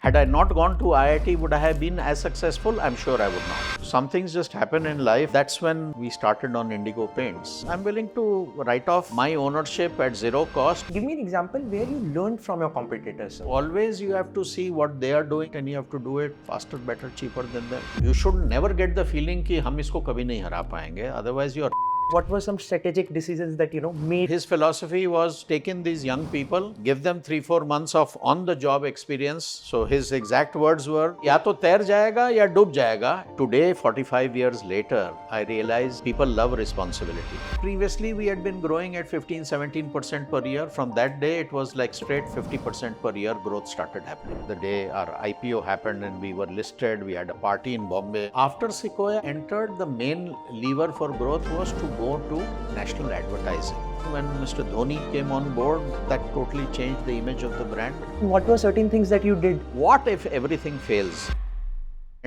Had I not gone to IIT, would I have been as successful? I'm sure I would not. Some things just happen in life. That's when we started on Indigo Paints. I'm willing to write off my ownership at zero cost. Give me an example where you learned from your competitors. Always you have to see what they are doing and you have to do it faster, better, cheaper than them. You should never get the feeling कि हम इसको कभी नहीं हरा पाएंगे. Otherwise you are. What were some strategic decisions that made? His philosophy was taking these young people, give them 3-4 months of on-the-job experience. So his exact words were, या तो तैर जाएगा या डूब जाएगा. Today, 45 years later, I realize people love responsibility. Previously, we had been growing at 15-17% per year. From that day, it was like straight 50% per year growth started happening. The day our IPO happened and we were listed, we had a party in Bombay. After Sequoia entered, the main lever for growth was to go to national advertising. When Mr. Dhoni came on board, that totally changed the image of the brand. What were certain things that you did? What if everything fails?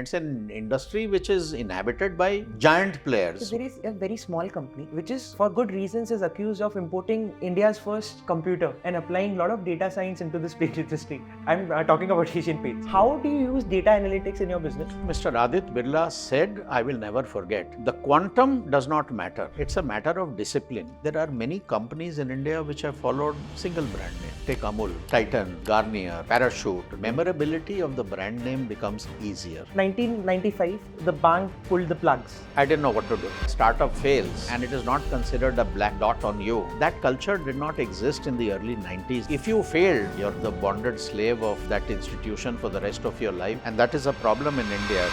It's an industry which is inhabited by giant players. So there is a very small company which is, for good reasons, is accused of importing India's first computer and applying a lot of data science into this paint industry. I'm talking about Asian Paints. How do you use data analytics in your business? Mr. Aditya Birla said, I will never forget, the quantum does not matter. It's a matter of discipline. There are many companies in India which have followed single brand name. Take Amul, Titan, Garnier, Parachute. Memorability of the brand name becomes easier. 1995, the bank pulled the plugs. I didn't know what to do. Startup fails and it is not considered a black dot on you. That culture did not exist in the early 90s. If you failed, you're the bonded slave of that institution for the rest of your life, and that is a problem in India.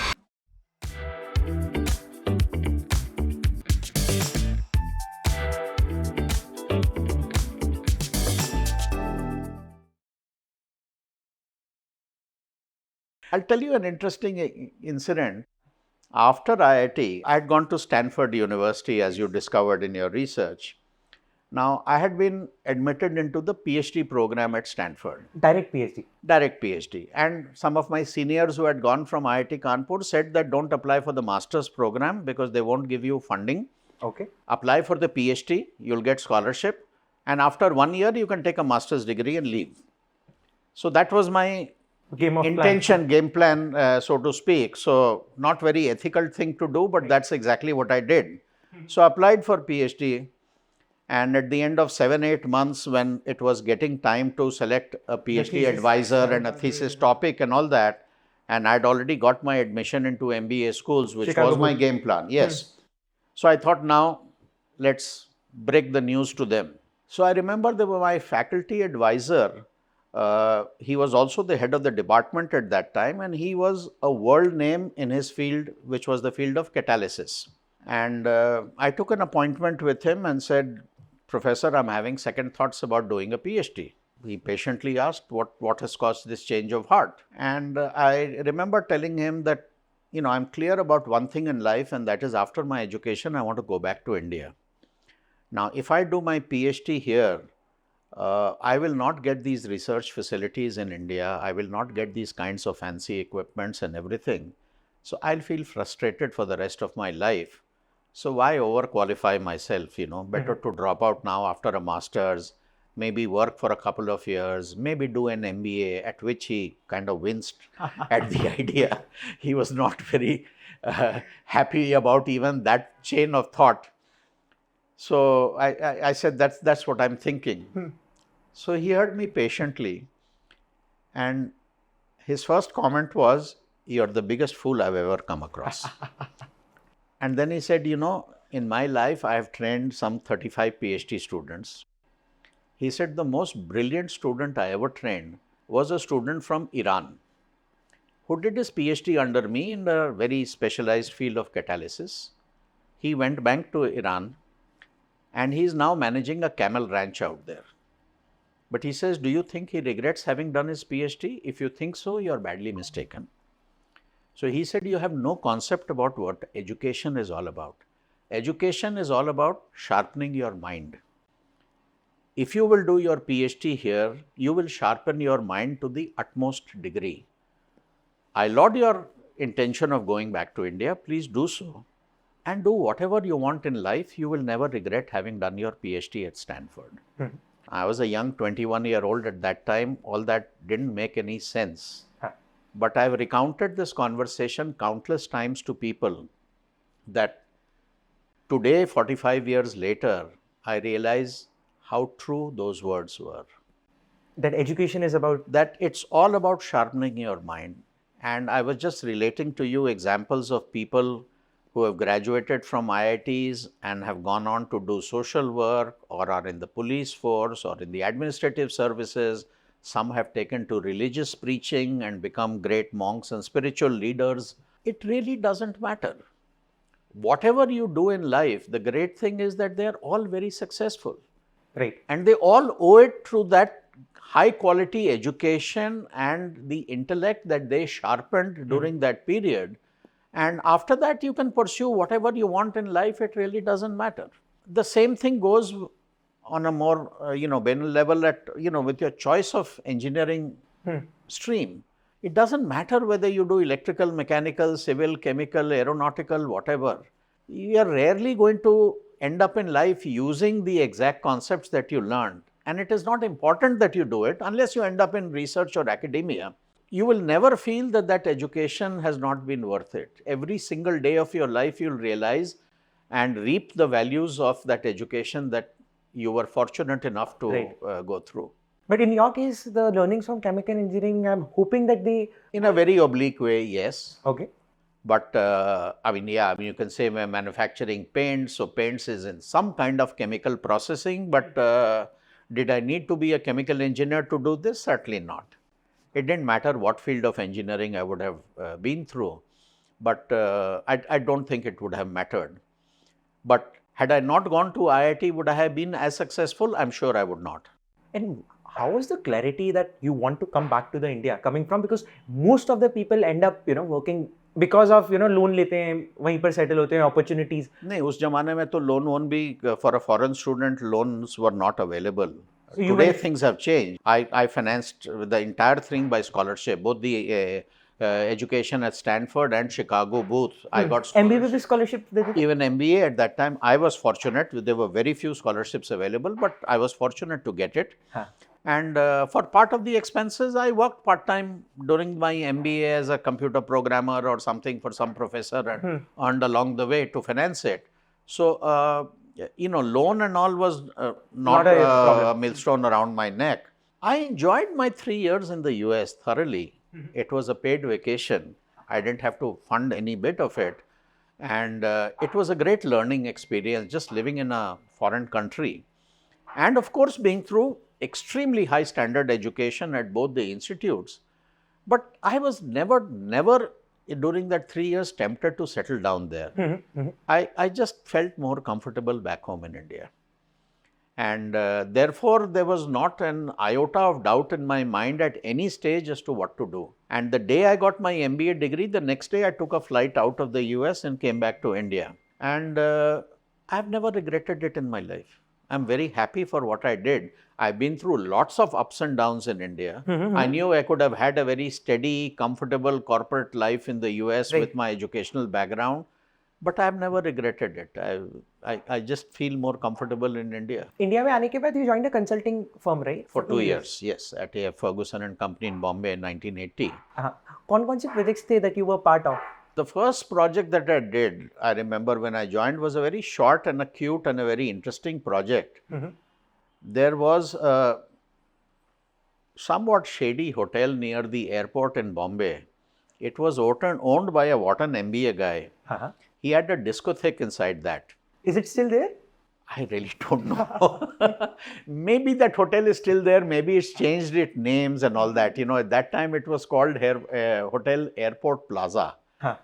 I'll tell you an interesting incident. After IIT, I had gone to Stanford University, as you discovered in your research. Now, I had been admitted into the PhD program at Stanford. Direct PhD. Direct PhD. And some of my seniors who had gone from IIT Kanpur said that don't apply for the master's program because they won't give you funding. Okay. Apply for the PhD, you'll get scholarship. And after 1 year, you can take a master's degree and leave. So that was my game plan, so to speak. So not very ethical thing to do, but that's exactly what I did. So I applied for PhD, and at the end of 7-8 months, when it was getting time to select a PhD advisor and a thesis topic and all that, and I'd already got my admission into MBA schools, which was my game plan. Yes. So I thought, now let's break the news to them. So I remember there were my faculty advisor. He was also the head of the department at that time, and he was a world name in his field, which was the field of catalysis. And I took an appointment with him and said, Professor, I'm having second thoughts about doing a PhD. He patiently asked, what has caused this change of heart? And I remember telling him that, I'm clear about one thing in life, and that is after my education, I want to go back to India. Now, if I do my PhD here, I will not get these research facilities in India. I will not get these kinds of fancy equipments and everything. So I'll feel frustrated for the rest of my life. So why overqualify myself, better to drop out now after a master's, maybe work for a couple of years, maybe do an MBA, at which he kind of winced at the idea. He was not very happy about even that chain of thought. So I said, that's what I'm thinking. So he heard me patiently, and his first comment was, you're the biggest fool I've ever come across. And then he said, in my life, I have trained some 35 PhD students. He said, the most brilliant student I ever trained was a student from Iran who did his PhD under me in a very specialized field of catalysis. He went back to Iran, and he is now managing a camel ranch out there. But he says, do you think he regrets having done his PhD? If you think so, you are badly mistaken. So he said, you have no concept about what education is all about. Education is all about sharpening your mind. If you will do your PhD here, you will sharpen your mind to the utmost degree. I laud your intention of going back to India. Please do so. And do whatever you want in life. You will never regret having done your PhD at Stanford. I was a young 21-year-old at that time. All that didn't make any sense. But I've recounted this conversation countless times to people that today, 45 years later, I realize how true those words were. That education is about... That it's all about sharpening your mind. And I was just relating to you examples of people who have graduated from IITs and have gone on to do social work or are in the police force or in the administrative services. Some have taken to religious preaching and become great monks and spiritual leaders. It really doesn't matter. Whatever you do in life, the great thing is that they are all very successful. Right. And they all owe it through that high quality education and the intellect that they sharpened during that period. And after that, you can pursue whatever you want in life. It really doesn't matter. The same thing goes on a more, banal level at, with your choice of engineering stream. It doesn't matter whether you do electrical, mechanical, civil, chemical, aeronautical, whatever. You are rarely going to end up in life using the exact concepts that you learned. And it is not important that you do it unless you end up in research or academia. You will never feel that that education has not been worth it. Every single day of your life, you'll realize and reap the values of that education that you were fortunate enough to go through. But in your case, the learnings from chemical engineering, I'm hoping that they... In a very oblique way, yes. Okay. But you can say we're manufacturing paints. So paints is in some kind of chemical processing. But did I need to be a chemical engineer to do this? Certainly not. It didn't matter what field of engineering I would have been through. But I don't think it would have mattered. But had I not gone to IIT, would I have been as successful? I'm sure I would not. And how was the clarity that you want to come back to the India coming from? Because most of the people end up, working because of, loan लेते हैं, वहीं पर settle होते हैं, opportunities. नहीं, उस जमाने में तो loan भी for a foreign student, loans were not available. So today things have changed. I financed the entire thing by scholarship, both the education at Stanford and Chicago both. I got MBA scholarship. Even MBA at that time, I was fortunate. There were very few scholarships available, but I was fortunate to get it. And for part of the expenses, I worked part-time during my MBA as a computer programmer or something for some professor and earned along the way to finance it. So, loan and all was not a millstone around my neck. I enjoyed my 3 years in the US thoroughly. It was a paid vacation. I didn't have to fund any bit of it. And it was a great learning experience, just living in a foreign country. And of course, being through extremely high standard education at both the institutes. But I was never during that 3 years tempted to settle down there. I just felt more comfortable back home in India. And therefore, there was not an iota of doubt in my mind at any stage as to what to do. And the day I got my MBA degree, the next day I took a flight out of the US and came back to India. And I've never regretted it in my life. I'm very happy for what I did. I've been through lots of ups and downs in India. I knew I could have had a very steady, comfortable corporate life in the US with my educational background. But I've never regretted it. I just feel more comfortable in India. India में आने के बाद you joined a consulting firm, right? For 2 years, yes, at AF Ferguson and Company in Bombay in 1980. कौन-कौन से projects थे that you were part of? The first project that I did, I remember when I joined, was a very short and a cute and a very interesting project. There was a somewhat shady hotel near the airport in Bombay. It was owned by a Wharton MBA guy. He had a discotheque inside that. Is it still there? I really don't know. Maybe that hotel is still there. Maybe it's changed its names and all that. At that time it was called Hotel Airport Plaza.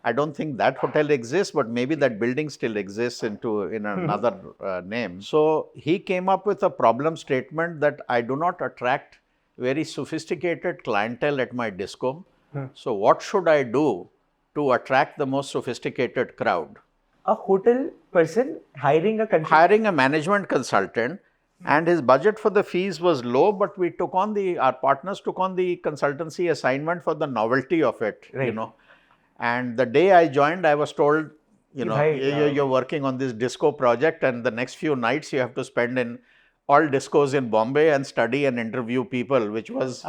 I don't think that hotel exists, but maybe that building still exists in another name. So he came up with a problem statement that I do not attract very sophisticated clientele at my disco. So what should I do to attract the most sophisticated crowd? A hotel person hiring a management consultant, and his budget for the fees was low, but we took on our partners took on the consultancy assignment for the novelty of it, And the day I joined, I was told, you're working on this disco project, and the next few nights you have to spend in all discos in Bombay and study and interview people, which was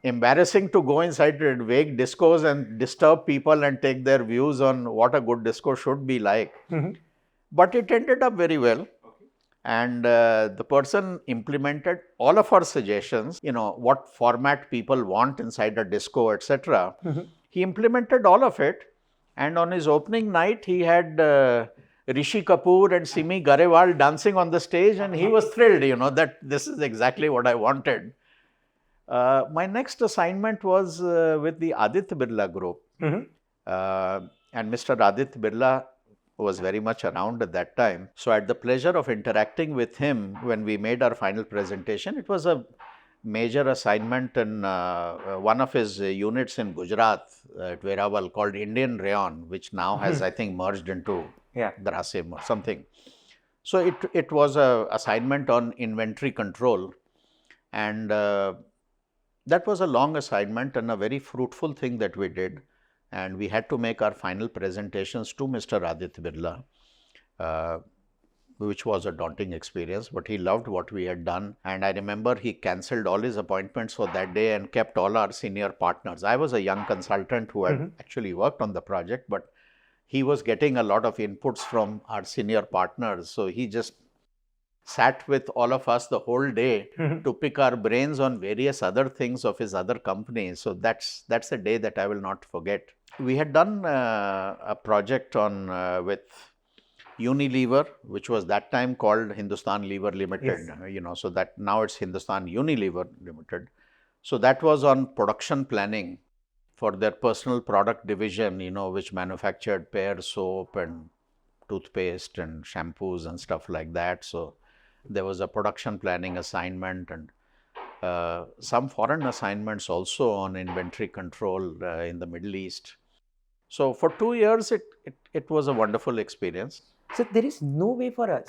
embarrassing to go inside vague discos and disturb people and take their views on what a good disco should be like. But it ended up very well. And the person implemented all of our suggestions, what format people want inside a disco, etc. He implemented all of it. And on his opening night, he had Rishi Kapoor and Simi Garewal dancing on the stage, and he was thrilled, that this is exactly what I wanted. My next assignment was with the Aditya Birla group. And Mr. Aditya Birla was very much around at that time. So I had the pleasure of interacting with him when we made our final presentation. It was a major assignment in one of his units in Gujarat at Verawal called Indian Rayon, which now has, I think, merged into Grasim or something. So it was a assignment on inventory control, and that was a long assignment and a very fruitful thing that we did. And we had to make our final presentations to Mr. Aditya Birla, which was a daunting experience, but he loved what we had done. And I remember he cancelled all his appointments for that day and kept all our senior partners. I was a young consultant who had actually worked on the project, but he was getting a lot of inputs from our senior partners. So he just sat with all of us the whole day to pick our brains on various other things of his other companies. So that's a day that I will not forget. We had done a project on with Unilever, which was that time called Hindustan Lever Limited, so that now it's Hindustan Unilever Limited. So that was on production planning for their personal product division, which manufactured Pear soap and toothpaste and shampoos and stuff like that. So there was a production planning assignment and some foreign assignments also on inventory control in the Middle East. So for 2 years, it was a wonderful experience. So there is no way for us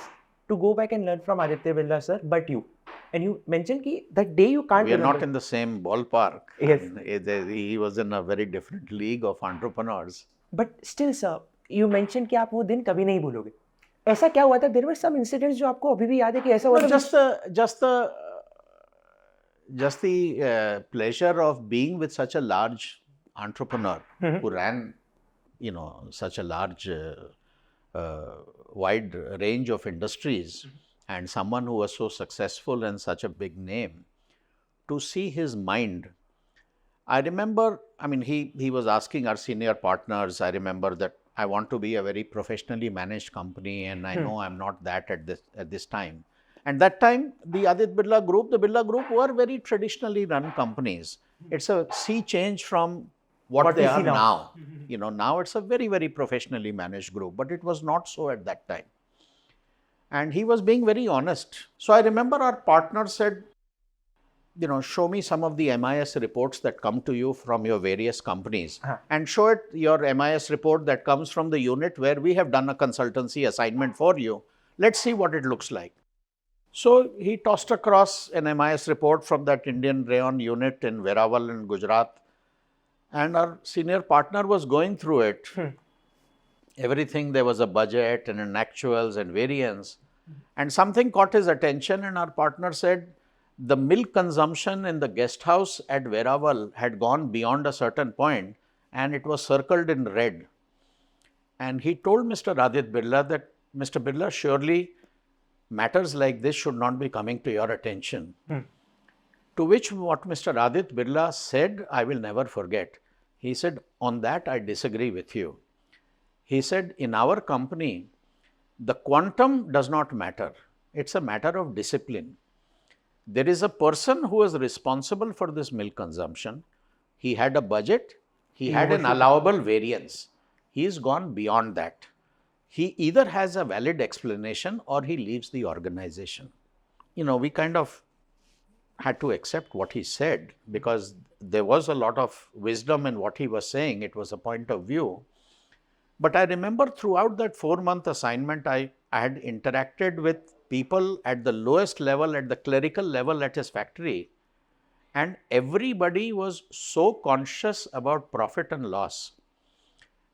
to go back and learn from Aditya Birla, sir, but you. And you mentioned that day you can't We are not in the same ballpark. Yes. He was in a very different league of entrepreneurs. But still, sir, you mentioned कि आप वो दिन कभी नहीं भूलोगे. ऐसा क्या हुआ था? There were some incidents जो आपको अभी भी याद है कि ऐसा हुआ था? Just the pleasure of being with such a large entrepreneur who ran, such a large, wide range of industries, and someone who was so successful and such a big name, to see his mind. I remember, he was asking our senior partners, I remember that I want to be a very professionally managed company, and I know I'm not that at this time. And that time, the Aditya Birla Group, the Birla Group were very traditionally run companies. It's a sea change from what they are now. Now it's a very, very professionally managed group, but it was not so at that time. And he was being very honest. So I remember our partner said, show me some of the MIS reports that come to you from your various companies and show it your MIS report that comes from the unit where we have done a consultancy assignment for you. Let's see what it looks like. So he tossed across an MIS report from that Indian Rayon unit in Verawal in Gujarat. And our senior partner was going through it. Everything, there was a budget and an actuals and variance. And something caught his attention, and our partner said, the milk consumption in the guest house at Verawal had gone beyond a certain point, and it was circled in red. And he told Mr. Aditya Birla that, Mr. Birla, surely matters like this should not be coming to your attention. To which what Mr. Aditya Birla said, I will never forget. He said, on that I disagree with you. He said, in our company, the quantum does not matter. It's a matter of discipline. There is a person who is responsible for this milk consumption. He had a budget. He had an allowable variance. He has gone beyond that. He either has a valid explanation or he leaves the organization. We kind of had to accept what he said because there was a lot of wisdom in what he was saying. It was a point of view. But I remember throughout that 4-month assignment, I had interacted with people at the lowest level, at the clerical level at his factory. And everybody was so conscious about profit and loss.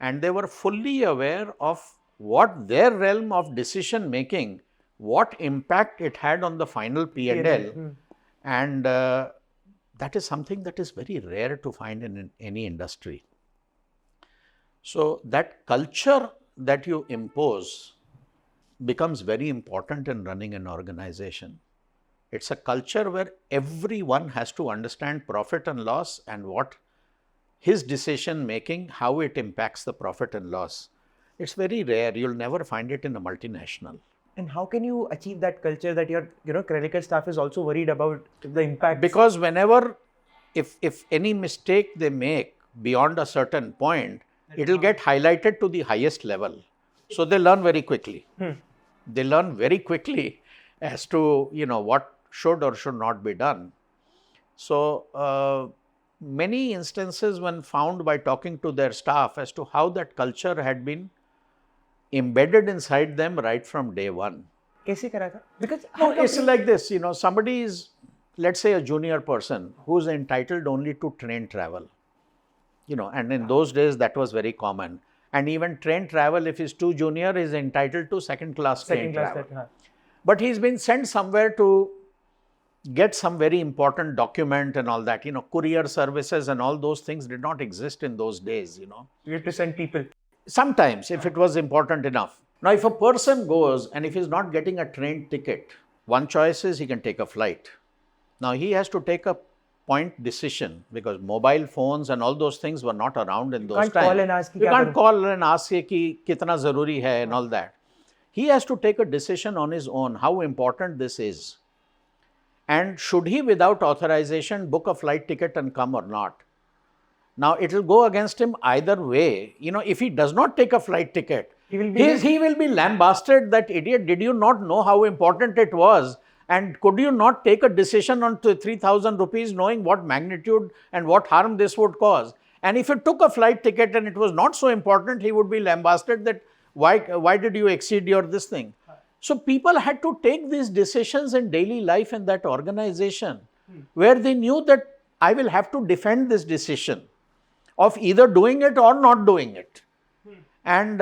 And they were fully aware of what their realm of decision making what impact it had on the final P&L, and that is something that is very rare to find in any industry. So that culture that you impose becomes very important in running an organization. It's a culture where everyone has to understand profit and loss and what his decision making, how it impacts the profit and loss. It's very rare. You'll never find it in a multinational. And how can you achieve that culture that your critical staff is also worried about the impact? Because whenever, if any mistake they make beyond a certain point, it'll get highlighted to the highest level. So they learn very quickly. They learn very quickly as to, what should or should not be done. So many instances when found by talking to their staff as to how that culture had been embedded inside them right from day one. कैसे करा था? Because it's like this, somebody is, let's say, a junior person who's entitled only to train travel, and in those days that was very common. And even train travel, if he's too junior, is entitled to second class train travel. But he's been sent somewhere to get some very important document and all that, courier services and all those things did not exist in those days, You have to send people. Sometimes, if it was important enough. Now, if a person goes and if he's not getting a train ticket, one choice is he can take a flight. Now, he has to take a point decision because mobile phones and all those things were not around in those times. You can't call and ask ki kitna zaruri hai and all that. He has to take a decision on his own, how important this is. And should he, without authorization, book a flight ticket and come or not? Now, it will go against him either way. If he does not take a flight ticket, he will be lambasted, that idiot, did you not know how important it was? And could you not take a decision on 3,000 rupees knowing what magnitude and what harm this would cause? And if he took a flight ticket and it was not so important, he would be lambasted that why did you exceed your this thing? So people had to take these decisions in daily life in that organization where they knew that I will have to defend this decision of either doing it or not doing it. And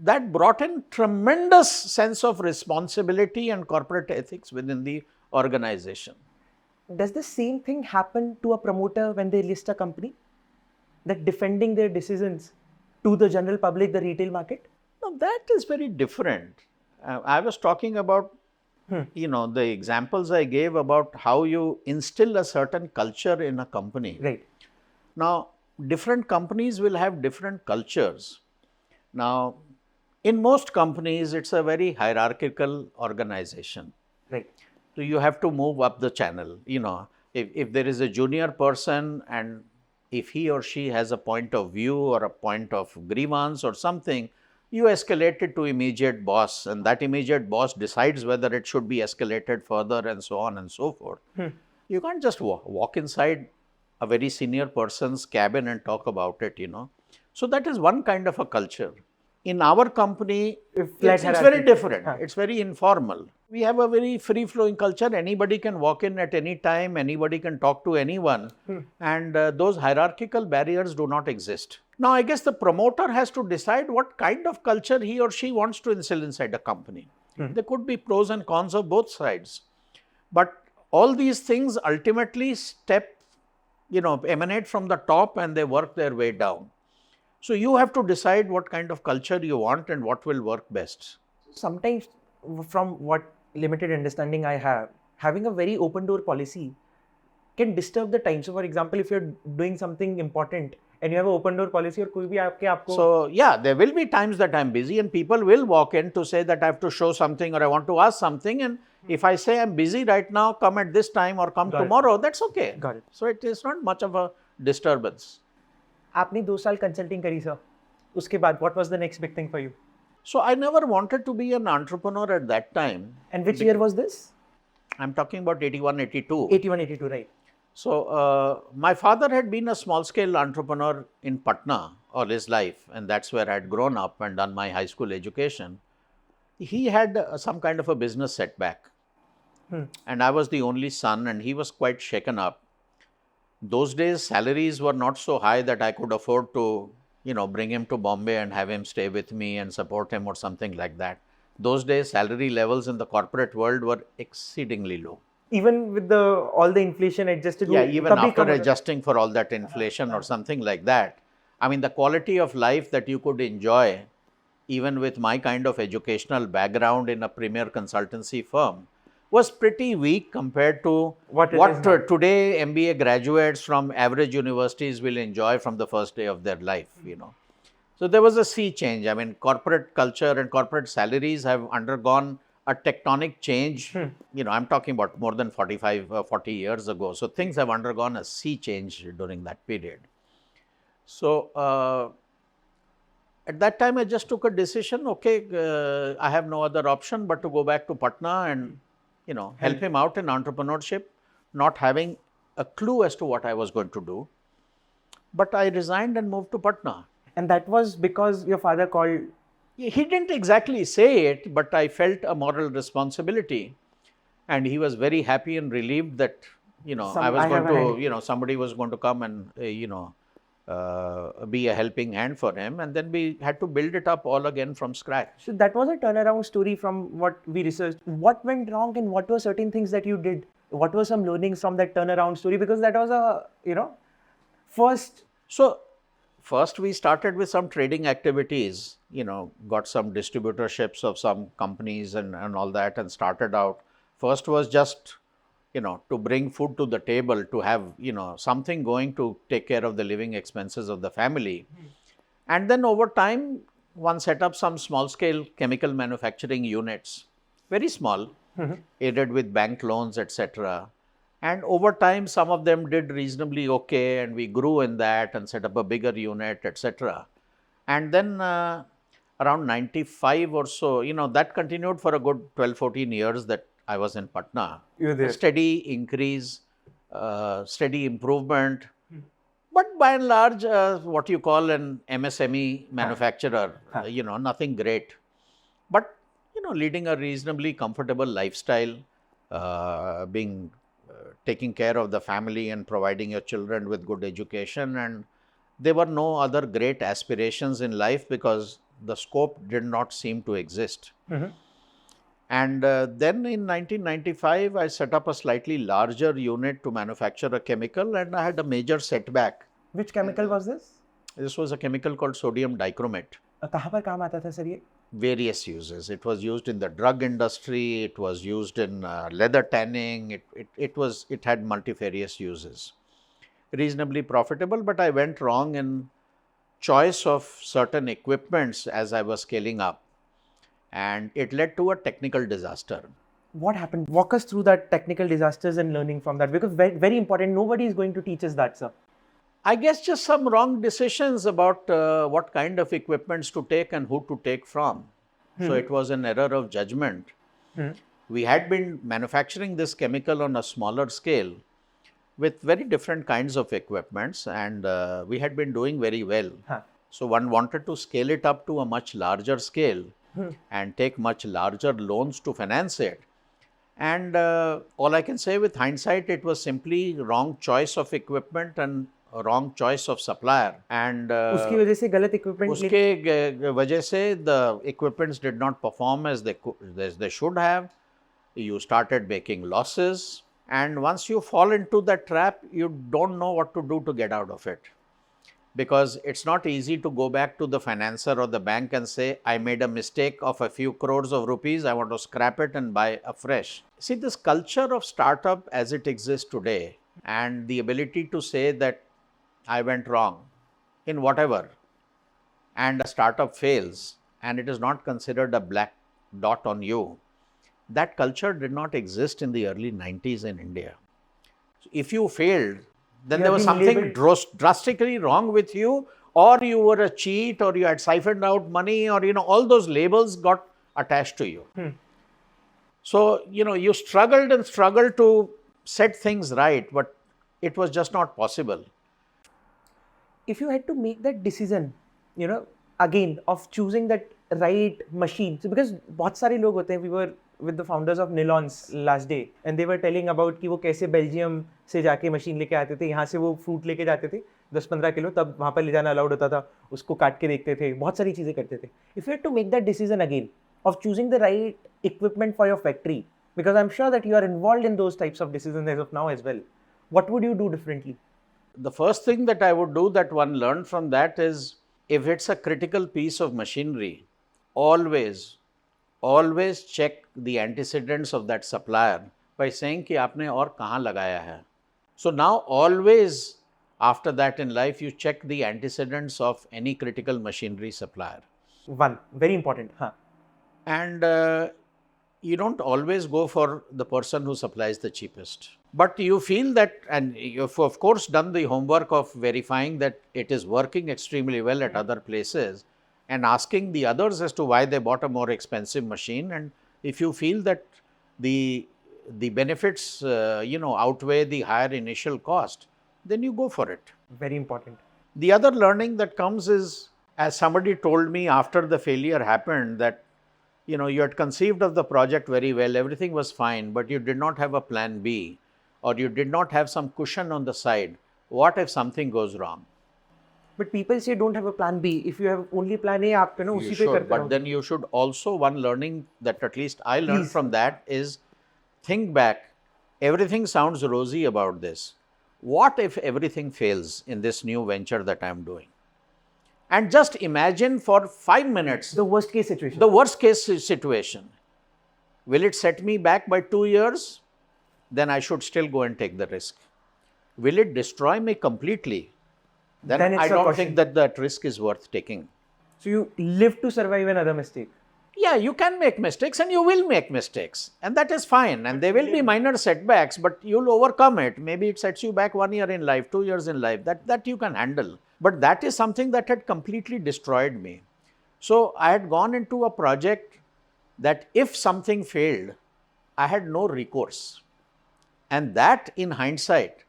that brought in tremendous sense of responsibility and corporate ethics within the organization. Does the same thing happen to a promoter when they list a company? That defending their decisions to the general public, the retail market? No, that is very different. I was talking about, the examples I gave about how you instill a certain culture in a company. Right. Now, different companies will have different cultures. Now, in most companies, it's a very hierarchical organization. Right. So you have to move up the channel. If there is a junior person and if he or she has a point of view or a point of grievance or something, you escalate it to immediate boss, and that immediate boss decides whether it should be escalated further and so on and so forth. You can't just walk inside a very senior person's cabin and talk about it, So that is one kind of a culture. In our company, it's very different. It's very informal. We have a very free-flowing culture. Anybody can walk in at any time. Anybody can talk to anyone. And those hierarchical barriers do not exist. Now, I guess the promoter has to decide what kind of culture he or she wants to instill inside a company. There could be pros and cons of both sides. But all these things ultimately emanate from the top and they work their way down. So you have to decide what kind of culture you want and what will work best. Sometimes, from what limited understanding I have, having a very open door policy can disturb the time. So for example, if you're doing something important and you have an open door policy, or koi bhi aapko... So yeah, there will be times that I'm busy and people will walk in to say that I have to show something or I want to ask something, and if I say I'm busy right now, come at this time or come tomorrow, that's okay. Got it. So it is not much of a disturbance. आपने 2 साल consulting करी sir. उसके बाद, what was the next big thing for you? So I never wanted to be an entrepreneur at that time. And which year was this? I'm talking about 81, 82. 81, 82, right. So my father had been a small-scale entrepreneur in Patna all his life, and that's where I had grown up and done my high school education. He had some kind of a business setback. And I was the only son, and he was quite shaken up. Those days, salaries were not so high that I could afford to, bring him to Bombay and have him stay with me and support him or something like that. Those days, salary levels in the corporate world were exceedingly low. Even with all the inflation adjusted. Yeah, even after adjusting for all that inflation or something like that, I mean, the quality of life that you could enjoy, even with my kind of educational background in a premier consultancy firm, was pretty weak compared to what today MBA graduates from average universities will enjoy from the first day of their life, you know. So there was a sea change. I mean, corporate culture and corporate salaries have undergone a tectonic change. You know, I'm talking about more than 40 years ago. So things have undergone a sea change during that period. So at that time, I just took a decision. Okay, I have no other option but to go back to Patna and, you know, help him out in entrepreneurship, not having a clue as to what I was going to do. But I resigned and moved to Patna. And that was because your father called? He didn't exactly say it, but I felt a moral responsibility. And he was very happy and relieved that, you know, somebody was going to come and, be a helping hand for him. And then we had to build it up all again from scratch. So that was a turnaround story from what we researched. What went wrong and what were certain things that you did? What were some learnings from that turnaround story? Because that was a, first. So first we started with some trading activities, you know, got some distributorships of some companies and all that, and started out. First was just, you know, to bring food to the table, to have, you know, something going to take care of the living expenses of the family. And then over time, one set up some small scale chemical manufacturing units, very small, aided with bank loans, etc. And over time, some of them did reasonably okay, and we grew in that and set up a bigger unit, etc. And then around 95 or so, you know, that continued for a good 12-14 years that I was in Patna. You were there. A steady increase, steady improvement. But by and large, what you call an MSME manufacturer, you know, nothing great. But, you know, leading a reasonably comfortable lifestyle, taking care of the family and providing your children with good education. And there were no other great aspirations in life because the scope did not seem to exist. And then in 1995, I set up a slightly larger unit to manufacture a chemical, and I had a major setback. Which chemical was this? This was a chemical called sodium dichromate. कहाँ पर काम आता था sir ये? Various uses. It was used in the drug industry. It was used in leather tanning. It had multifarious uses. Reasonably profitable, but I went wrong in choice of certain equipments as I was scaling up, and it led to a technical disaster. What happened? Walk us through that technical disasters and learning from that, because very, very important. Nobody is going to teach us that, sir. I guess just some wrong decisions about what kind of equipments to take and who to take from. So it was an error of judgment. We had been manufacturing this chemical on a smaller scale with very different kinds of equipments, and we had been doing very well. So one wanted to scale it up to a much larger scale and take much larger loans to finance it. And all I can say with hindsight, it was simply wrong choice of equipment and a wrong choice of supplier. And उसकी वजह से गलत equipment उसके वजह से the equipments did not perform as they should have. You started making losses, and once you fall into that trap, you don't know what to do to get out of it. Because it's not easy to go back to the financier or the bank and say, I made a mistake of a few crores of rupees, I want to scrap it and buy afresh. See, this culture of startup as it exists today, and the ability to say that I went wrong in whatever, and a startup fails, and it is not considered a black dot on you, that culture did not exist in the early 90s in India. So if you failed, then there was something drastically wrong with you, or you were a cheat, or you had siphoned out money, or, you know, all those labels got attached to you. So, you know, you struggled and struggled to set things right, but it was just not possible. If you had to make that decision, you know, again, of choosing that right machine, so because बहुत सारे लोग होते हैं, we were with the founders of Nylons last day, and they were telling about कि वो कैसे Belgium से जाके मशीन लेके आते थे, यहाँ से वो फ्रूट लेके जाते थे 10-15 किलो, तब वहाँ पर ले जाना अलाउड होता था, उसको काट के देखते थे, बहुत सारी चीज़ें करते थे. If you had to make that decision again, of choosing the right equipment for your factory? Because I'm sure that you are involved in those types of decisions as of now as well. What would you do differently? The first thing that I would do that one learned from that is, if it's a critical piece of machinery, always check the antecedents of that supplier by saying कि आपने और कहाँ लगाया है. So now always after that in life you check the antecedents of any critical machinery supplier. One, very important. Huh. And you don't always go for the person who supplies the cheapest. But you feel that, and you've of course done the homework of verifying that it is working extremely well at other places and asking the others as to why they bought a more expensive machine. And if you feel that the benefits outweigh the higher initial cost, then you go for it. Very important. The other learning that comes is, as somebody told me after the failure happened, that you had conceived of the project very well, everything was fine, but you did not have a plan B, or you did not have some cushion on the side. What if something goes wrong? But people say don't have a plan B. If you have only plan A, आप उसी You पे should, करते but रहो. then you should also, one learning that at least I learned from that is, think back. Everything sounds rosy about this. What if everything fails in this new venture that I am doing? And just imagine for 5 minutes The worst case situation. the worst case situation. Will it set me back by 2 years? Then I should still go and take the risk. Will it destroy me completely? Then it's I a don't caution. think that risk is worth taking. So you live to survive another mistake. Yeah, you can make mistakes and you will make mistakes, and that is fine, and there will be minor setbacks, but you'll overcome it. Maybe it sets you back 1 year in life, 2 years in life, that you can handle. But that is something that had completely destroyed me. So I had gone into a project that if something failed, I had no recourse. And that, in hindsight,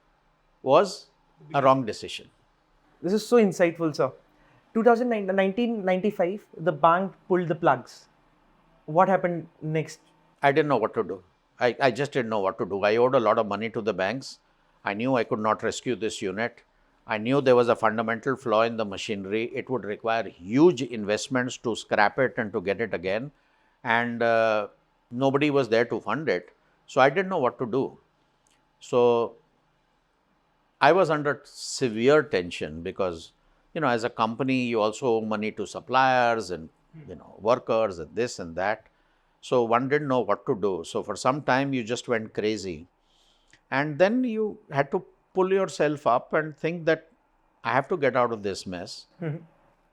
was a wrong decision. This is so insightful, sir. 1995, the bank pulled the plugs. What happened next? I didn't know what to do. I just didn't know what to do. I owed a lot of money to the banks. I knew I could not rescue this unit. I knew there was a fundamental flaw in the machinery. It would require huge investments to scrap it and to get it again. And nobody was there to fund it. So I didn't know what to do. So I was under severe tension because, as a company, you also owe money to suppliers and, workers and this and that. So one didn't know what to do. So for some time, you just went crazy. And then you had to pull yourself up and think that I have to get out of this mess.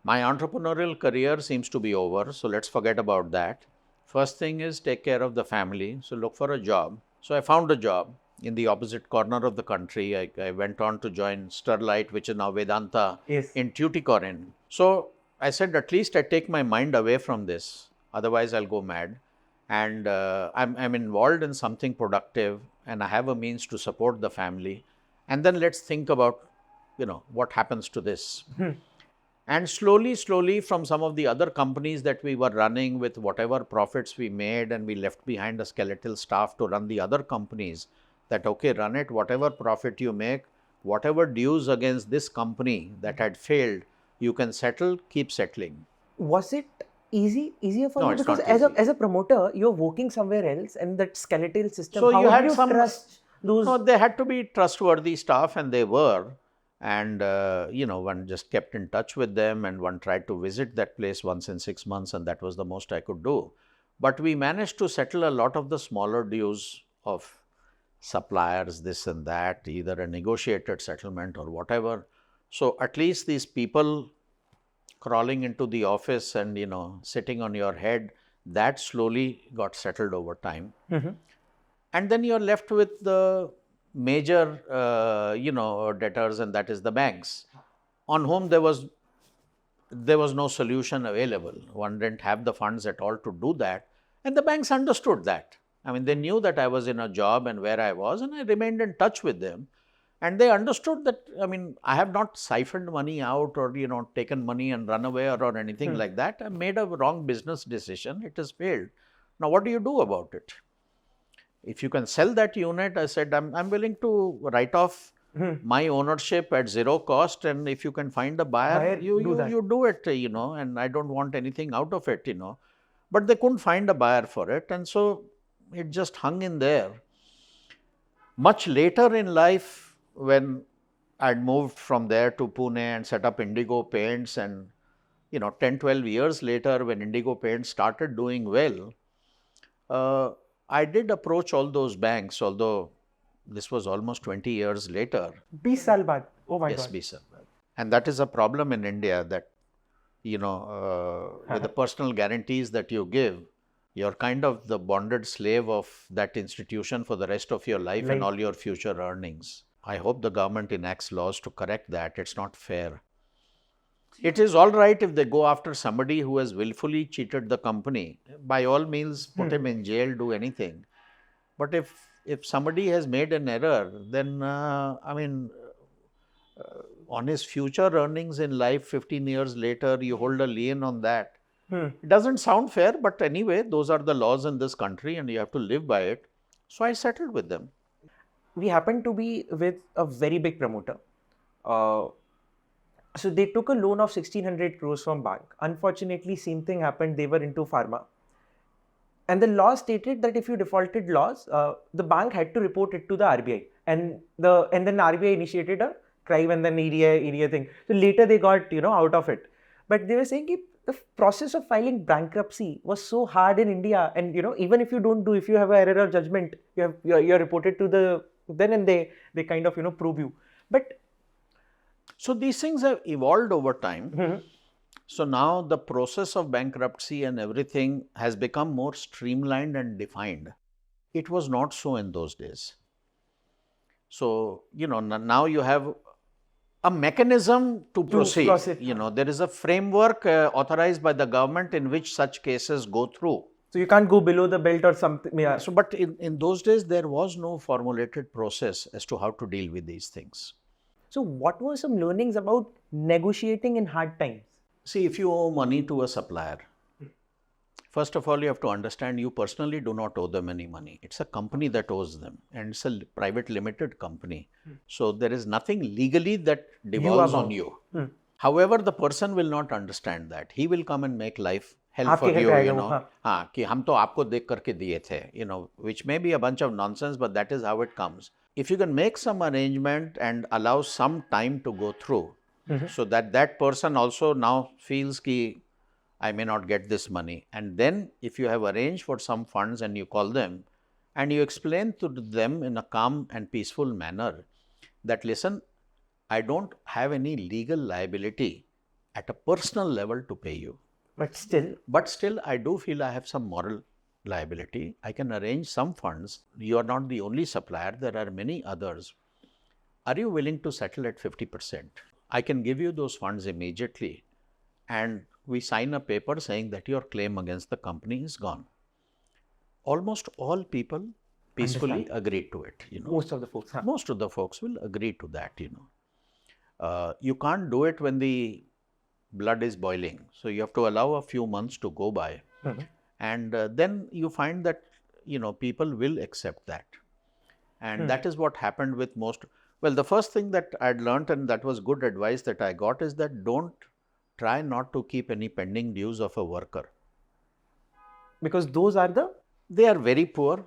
My entrepreneurial career seems to be over. So let's forget about that. First thing is take care of the family. So look for a job. So I found a job in the opposite corner of the country. I went on to join Sterlite, which is now Vedanta, in Tuticorin. So I said, at least I take my mind away from this. Otherwise, I'll go mad. And I'm involved in something productive and I have a means to support the family. And then let's think about, what happens to this. And slowly from some of the other companies that we were running with whatever profits we made, and we left behind a skeletal staff to run the other companies, that, okay, run it, whatever profit you make, whatever dues against this company that had failed, you can settle, keep settling. Was it easier for No, you? it's Because not easy. as a promoter, you're working somewhere else and that skeletal system, So how you would had you some trust those? No, they had to be trustworthy staff, and they were. And, one just kept in touch with them, and one tried to visit that place once in 6 months, and that was the most I could do. But we managed to settle a lot of the smaller dues of suppliers, this and that, either a negotiated settlement or whatever. So at least these people crawling into the office and, sitting on your head, that slowly got settled over time. And then you're left with the major, debtors, and that is the banks, on whom there was no solution available. One didn't have the funds at all to do that. And the banks understood that. I mean, they knew that I was in a job and where I was, and I remained in touch with them. And they understood that, I have not siphoned money out or, taken money and run away or anything like that. I made a wrong business decision. It has failed. Now, what do you do about it? If you can sell that unit, I said, I'm willing to write off my ownership at zero cost. And if you can find a buyer, you do it, and I don't want anything out of it, but they couldn't find a buyer for it, and so it just hung in there. Much later in life, when I'd moved from there to Pune and set up Indigo Paints, and 10, 12 years later, when Indigo Paints started doing well, I did approach all those banks, although this was almost 20 years later. 20 साल बाद. Oh my Yes, God. 20 saal baad. And that is a problem in India, that, with the personal guarantees that you give, you're kind of the bonded slave of that institution for the rest of your life and all your future earnings. I hope the government enacts laws to correct that. It's not fair. It is all right if they go after somebody who has willfully cheated the company. By all means, put him in jail, do anything. But if somebody has made an error, then, on his future earnings in life, 15 years later, you hold a lien on that. It doesn't sound fair, but anyway, those are the laws in this country and you have to live by it. So I settled with them. We happened to be with a very big promoter. So they took a loan of 1600 crores from bank. Unfortunately, same thing happened. They were into pharma. And the law stated that if you defaulted laws, the bank had to report it to the RBI. And then RBI initiated a crime and then area thing. So later they got, out of it. But they were saying the process of filing bankruptcy was so hard in India. And, even if you if you have an error of judgment, you're reported to then and they kind of, probe you. But so these things have evolved over time. So now the process of bankruptcy and everything has become more streamlined and defined. It was not so in those days. So, now you have a mechanism to proceed. There is a framework authorized by the government in which such cases go through. So you can't go below the belt or something. Yeah. So, but in those days, there was no formulated process as to how to deal with these things. So what were some learnings about negotiating in hard times? See, if you owe money to a supplier, first of all, you have to understand you personally do not owe them any money. It's a company that owes them, and it's a private limited company. So there is nothing legally that devolves on you. However, the person will not understand that. He will come and make life hell for you, कि हम तो आपको देख करके दिए थे, which may be a bunch of nonsense, but that is how it comes. If you can make some arrangement and allow some time to go through, so that person also now feels कि I may not get this money. And then if you have arranged for some funds and you call them and you explain to them in a calm and peaceful manner that, listen, I don't have any legal liability at a personal level to pay you. But still, I do feel I have some moral liability. I can arrange some funds. You are not the only supplier. There are many others. Are you willing to settle at 50%? I can give you those funds immediately. And we sign a paper saying that your claim against the company is gone. Almost all people peacefully agreed to it. Most of the folks. Most of the folks will agree to that. You can't do it when the blood is boiling. So you have to allow a few months to go by. And then you find that, people will accept that. And that is what happened with most. Well, the first thing that I'd learned, and that was good advice that I got, is that don't try not to keep any pending dues of a worker. Because those are they are very poor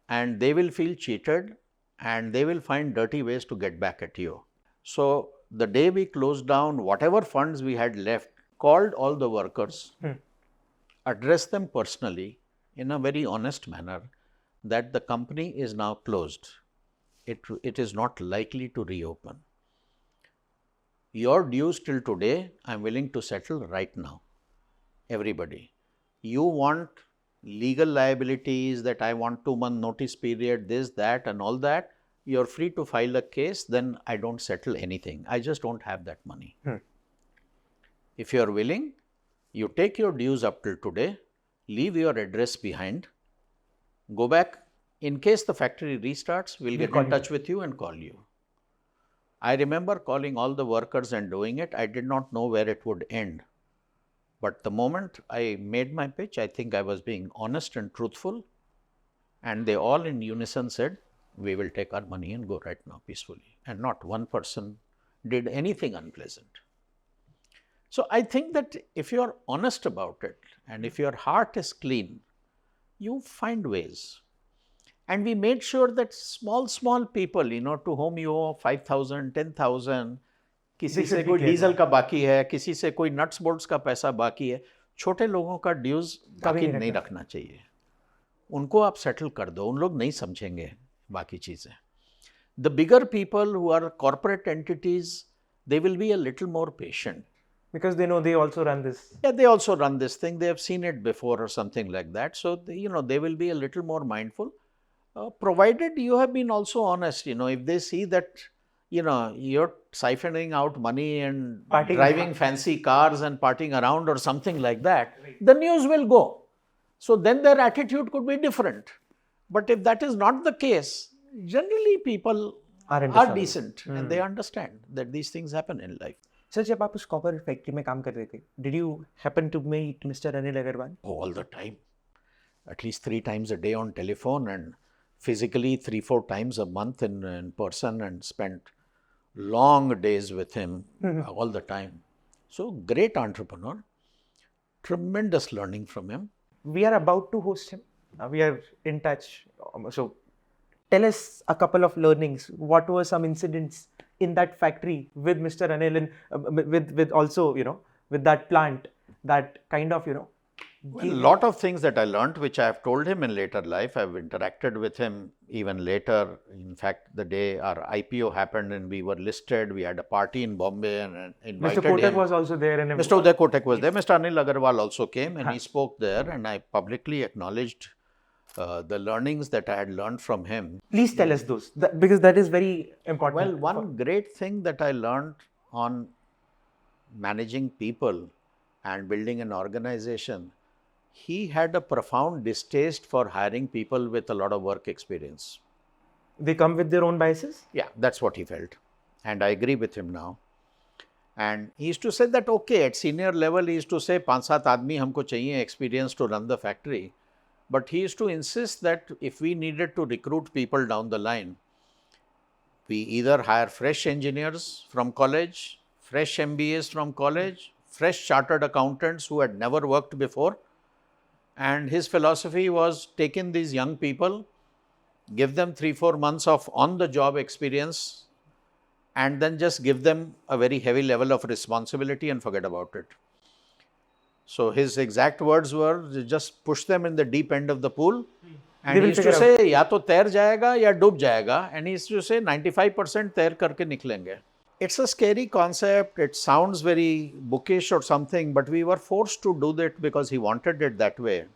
and they will feel cheated and they will find dirty ways to get back at you. So the day we closed down, whatever funds we had left, called all the workers, addressed them personally in a very honest manner that the company is now closed. It is not likely to reopen. Your dues till today, I'm willing to settle right now. Everybody. You want legal liabilities, that I want 2-month notice period, this, that, and all that. You're free to file a case, then I don't settle anything. I just don't have that money. If you're willing, you take your dues up till today, leave your address behind, go back. In case the factory restarts, we'll get in touch with you and call you. I remember calling all the workers and doing it. I did not know where it would end. But the moment I made my pitch, I think I was being honest and truthful. And they all in unison said, we will take our money and go right now peacefully. And not one person did anything unpleasant. So I think that if you are honest about it and if your heart is clean, you find ways. And we made sure that small people, to whom you owe 5,000, 10,000, किसी से कोई diesel का बाकी है, किसी से कोई nuts bolts का पैसा बाकी है, छोटे लोगों का ड्यूज बाकी नहीं रखना चाहिए. उनको आप सेटल कर दो, उन लोग नहीं समझेंगे बाकी चीज़ें. The bigger people who are corporate entities, they will be a little more patient. Because they know they also run this. Yeah, they also run this thing. They have seen it before or something like that. So, they will be a little more mindful. Provided you have been also honest, if they see that, you're siphoning out money and driving fancy cars and partying around or something like that, the news will go. So then their attitude could be different. But if that is not the case, generally people are decent and they understand that these things happen in life. Sir, जब आप उस copper factory में काम कर रहे थे, did you happen to meet Mr. Anil Agarwal? All the time. At least 3 times a day on telephone and physically 3-4 times a month in person, and spent long days with him all the time. So great entrepreneur, tremendous learning from him. We are about to host him. We are in touch. So tell us a couple of learnings. What were some incidents in that factory with Mr. Anil and with also, with that plant that kind of, Well, a lot of things that I learned, which I have told him in later life. I've interacted with him even later. In fact, the day our IPO happened and we were listed, we had a party in Bombay and invited Mr. Kotak him. was also there. And Mr. Uday Kotak was there. Mr. Anil Agarwal also came and he spoke there, and I publicly acknowledged the learnings that I had learned from him. Please tell us those, because that is very important. Well, one great thing that I learned on managing people and building an organization, he had a profound distaste for hiring people with a lot of work experience. They come with their own biases? Yeah, that's what he felt. And I agree with him now. And he used to say that, okay, at senior level, he used to say, 5-7 आदमी हमको चाहिए experience to run the factory. But he used to insist that if we needed to recruit people down the line, we either hire fresh engineers from college, fresh MBAs from college, fresh chartered accountants who had never worked before. And his philosophy was take in these young people, give them 3-4 months of on-the-job experience, and then just give them a very heavy level of responsibility and forget about it. So his exact words were, just push them in the deep end of the pool. And he used to say, या तो तैर जाएगा या डूब जाएगा. And he used to say, 95% तैर करके निकलेंगे. It's a scary concept. It sounds very bookish or something, but we were forced to do that because he wanted it that way.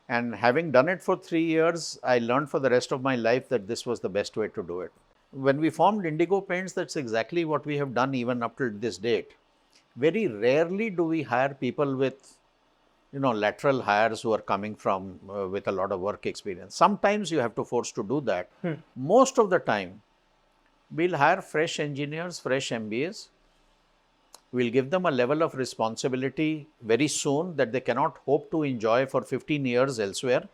And having done it for 3 years, I learned for the rest of my life that this was the best way to do it. When we formed Indigo Paints, that's exactly what we have done even up to this date. Very rarely do we hire people with, lateral hires who are coming from with a lot of work experience. Sometimes you have to force to do that. Most of the time, we'll hire fresh engineers, fresh MBAs. We'll give them a level of responsibility very soon that they cannot hope to enjoy for 15 years elsewhere.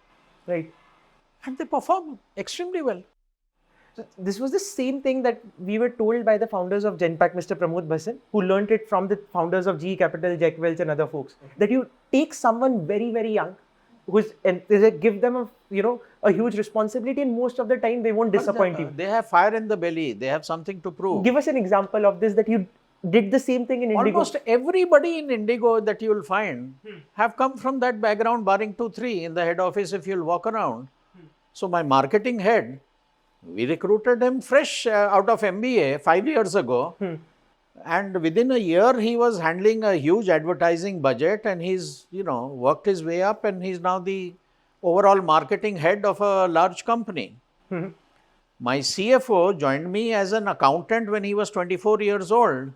Right. And they perform extremely well. So this was the same thing that we were told by the founders of Genpact, Mr. Pramod Bhasan, who learned it from the founders of GE Capital, Jack Welch and other folks. That you take someone very, very young, and give them a huge responsibility, and most of the time they won't disappoint you. They have fire in the belly. They have something to prove. Give us an example of this, that you did the same thing in Indigo. Almost everybody in Indigo that you will find have come from that background, barring 2-3 in the head office if you'll walk around. So my marketing head, we recruited him fresh out of MBA 5 years ago. And within a year, he was handling a huge advertising budget, and he's, worked his way up, and he's now the overall marketing head of a large company. My CFO joined me as an accountant when he was 24 years old,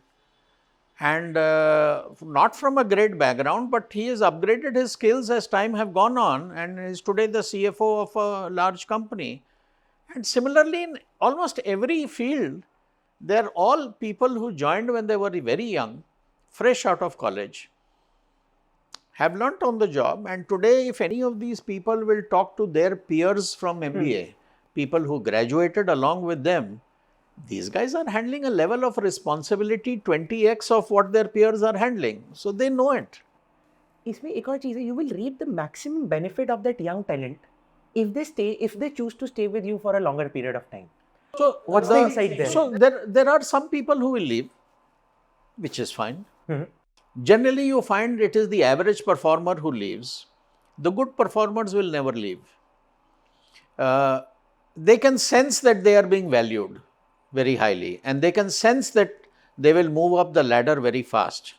and not from a great background, but he has upgraded his skills as time have gone on, and is today the CFO of a large company. And similarly, in almost every field, they're all people who joined when they were very young, fresh out of college, have learnt on the job. And today, if any of these people will talk to their peers from MBA, people who graduated along with them, These guys are handling a level of responsibility 20x of what their peers are handling. So they know it. इसमें एक और चीज़ है, you will reap the maximum benefit of that young talent if they choose to stay with you for a longer period of time. So What's the insight there? So there are some people who will leave, which is fine. Generally, you find it is the average performer who leaves. The good performers will never leave. They can sense that they are being valued very highly, and they can sense that they will move up the ladder very fast.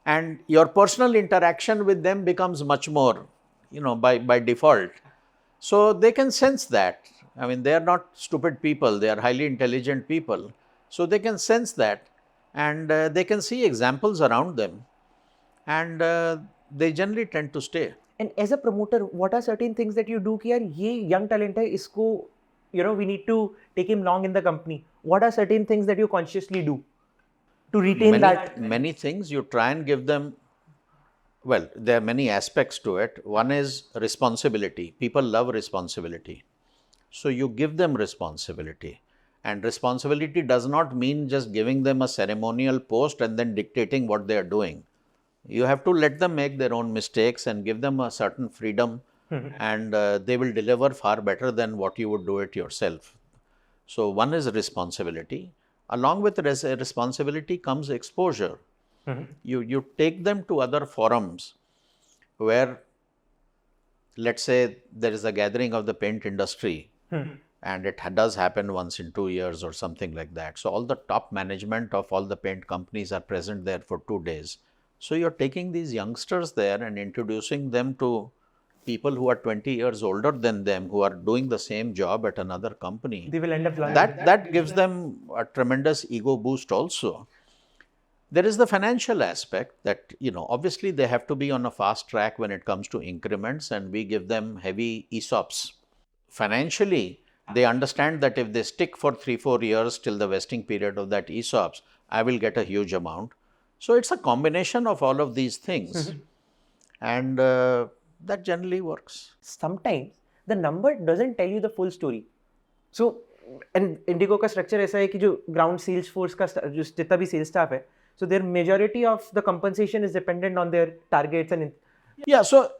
And your personal interaction with them becomes much more, by default. So they can sense that. I mean, they are not stupid people, they are highly intelligent people. So they can sense that, and they can see examples around them, and they generally tend to stay. And as a promoter, what are certain things that you do कि यार ये young talent है, इसको, we need to take him long in the company. What are certain things that you consciously do to retain that? Many things. You try and give them, well, there are many aspects to it. One is responsibility. People love responsibility. So you give them responsibility. And responsibility does not mean just giving them a ceremonial post and then dictating what they are doing. You have to let them make their own mistakes and give them a certain freedom, and they will deliver far better than what you would do it yourself. So one is responsibility. Along with responsibility comes exposure. You take them to other forums where, let's say, there is a gathering of the paint industry, and it does happen once in 2 years or something like that. So all the top management of all the paint companies are present there for 2 days. So you're taking these youngsters there and introducing them to people who are 20 years older than them, who are doing the same job at another company. They will end up learning. That gives them a tremendous ego boost also. There is the financial aspect that, obviously they have to be on a fast track when it comes to increments, and we give them heavy ESOPs. Financially, they understand that if they stick for 3-4 years till the vesting period of that ESOPs, I will get a huge amount. So it's a combination of all of these things, and that generally works. Sometimes the number doesn't tell you the full story. So, and Indigo का structure ऐसा है कि जो ground sales force का जो जितना भी sales staff है, so their majority of the compensation is dependent on their targets and. Yeah, so